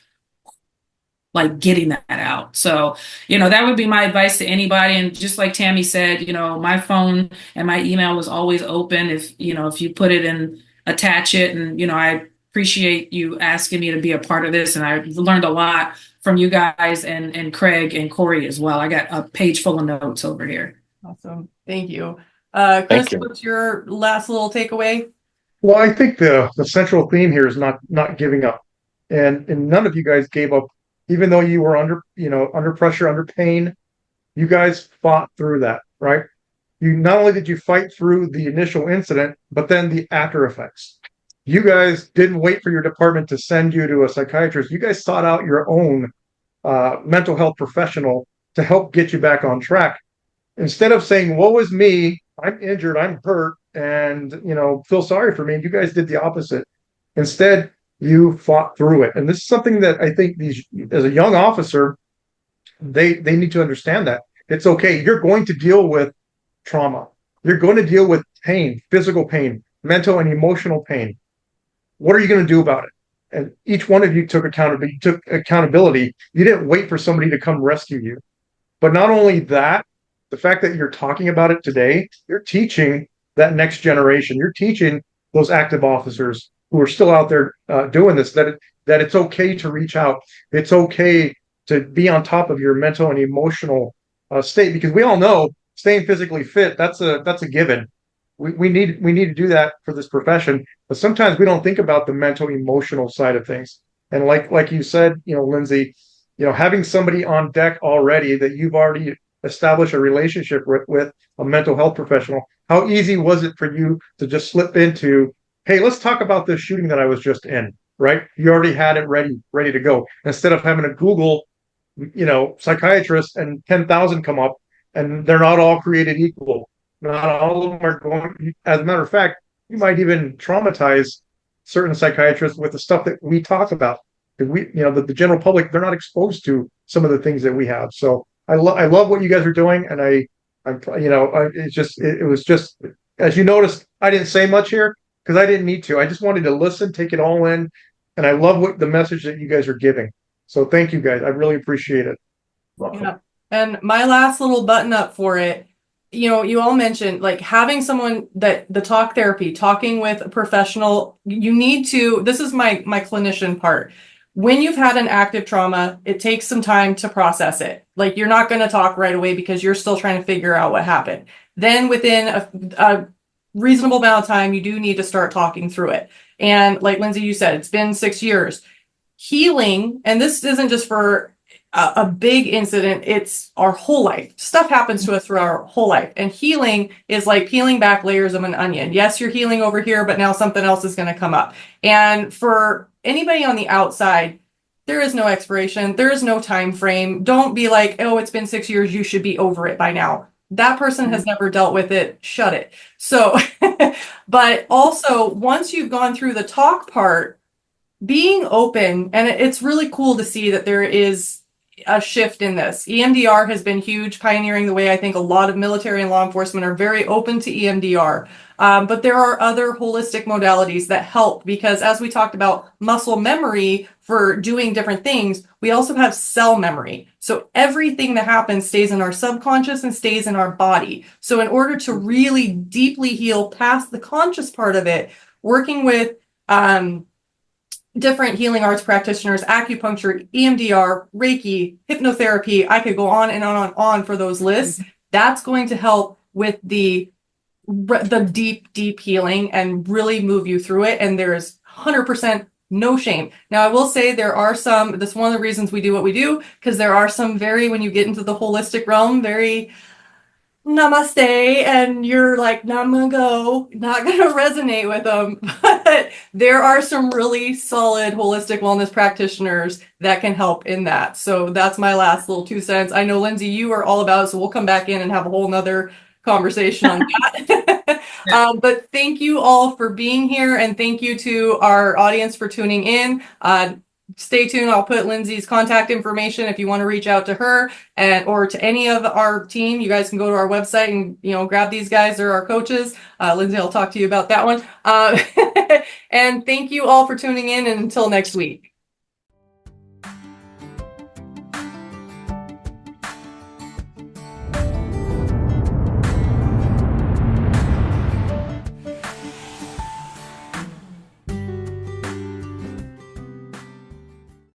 like getting that out. So, you know, that would be my advice to anybody. And just like Tami said, you know, my phone and my email was always open. If you put it in, attach it. And, you know, I appreciate you asking me to be a part of this. And I learned a lot from you guys and Craig and Cory as well. I got a page full of notes over here. Awesome. Thank you. Chris, Thank you. what's your last little takeaway? Well, I think the central theme here is not giving up, and none of you guys gave up, even though you were under pressure, under pain. You guys fought through that, right? You not only did you fight through the initial incident, but then the after effects. You guys didn't wait for your department to send you to a psychiatrist. You guys sought out your own mental health professional to help get you back on track. Instead of saying, woe is me, I'm injured, I'm hurt, and, you know, feel sorry for me, you guys did the opposite. Instead, you fought through it. And this is something that I think as a young officer, they need to understand that. It's okay. You're going to deal with trauma. You're going to deal with pain, physical pain, mental and emotional pain. What are you going to do about it? And each one of you took accountability. You didn't wait for somebody to come rescue you. But not only that, the fact that you're talking about it today, you're teaching that next generation. You're teaching those active officers who are still out there doing this, that it's okay to reach out. It's okay to be on top of your mental and emotional state, because we all know staying physically fit, that's a given. we need to do that for this profession, but sometimes we don't think about the mental emotional side of things. And like you said, Lindsay, having somebody on deck already that you've already established a relationship with a mental health professional, how easy was it for you to just slip into, hey, let's talk about this shooting that I was just in, right? You already had it ready to go, instead of having to Google, psychiatrists, and 10,000 come up, and they're not all created equal. Not all of them are going. As a matter of fact, you might even traumatize certain psychiatrists with the stuff that we talk about. The general public, they're not exposed to some of the things that we have. So I love what you guys are doing, and it was just, as you noticed, I didn't say much here because I didn't need to. I just wanted to listen, take it all in, and I love what the message that you guys are giving. So thank you guys. I really appreciate it. Welcome. Yeah. And my last little button up for it, you all mentioned like having someone that the talk therapy, talking with a professional, this is my clinician part. When you've had an active trauma, it takes some time to process it. Like you're not going to talk right away because you're still trying to figure out what happened. Then within a reasonable amount of time, you do need to start talking through it. And like Lindsay, you said, it's been 6 years. Healing, and this isn't just for a big incident, it's our whole life. Stuff happens to us through our whole life. And healing is like peeling back layers of an onion. Yes, you're healing over here, but now something else is going to come up. And for anybody on the outside, there is no expiration. There is no time frame. Don't be like, oh, it's been 6 years. You should be over it by now. That person has never dealt with it. Shut it. So, but also once you've gone through the talk part, being open, and it's really cool to see that there is a shift in this. EMDR has been huge, pioneering the way. I think a lot of military and law enforcement are very open to EMDR. But there are other holistic modalities that help, because as we talked about muscle memory for doing different things, we also have cell memory. So everything that happens stays in our subconscious and stays in our body. So in order to really deeply heal past the conscious part of it, working with different healing arts practitioners, acupuncture, EMDR, Reiki, hypnotherapy, I could go on and on for those lists. That's going to help with the deep healing and really move you through it. And there's 100% no shame. Now, I will say there are some, that's one of the reasons we do what we do, because there are some when you get into the holistic realm, very namaste, and you're like, no, I'm gonna go, not gonna resonate with them. But there are some really solid holistic wellness practitioners that can help in that. So that's my last little 2 cents. I know, Lindsay, you are all about it, so we'll come back in and have a whole nother conversation on that. But thank you all for being here, and thank you to our audience for tuning in. Stay tuned. I'll put Lindsay's contact information if you want to reach out to her or to any of our team. You guys can go to our website and grab these guys. They're our coaches. Lindsay, I'll talk to you about that one. And thank you all for tuning in, and until next week.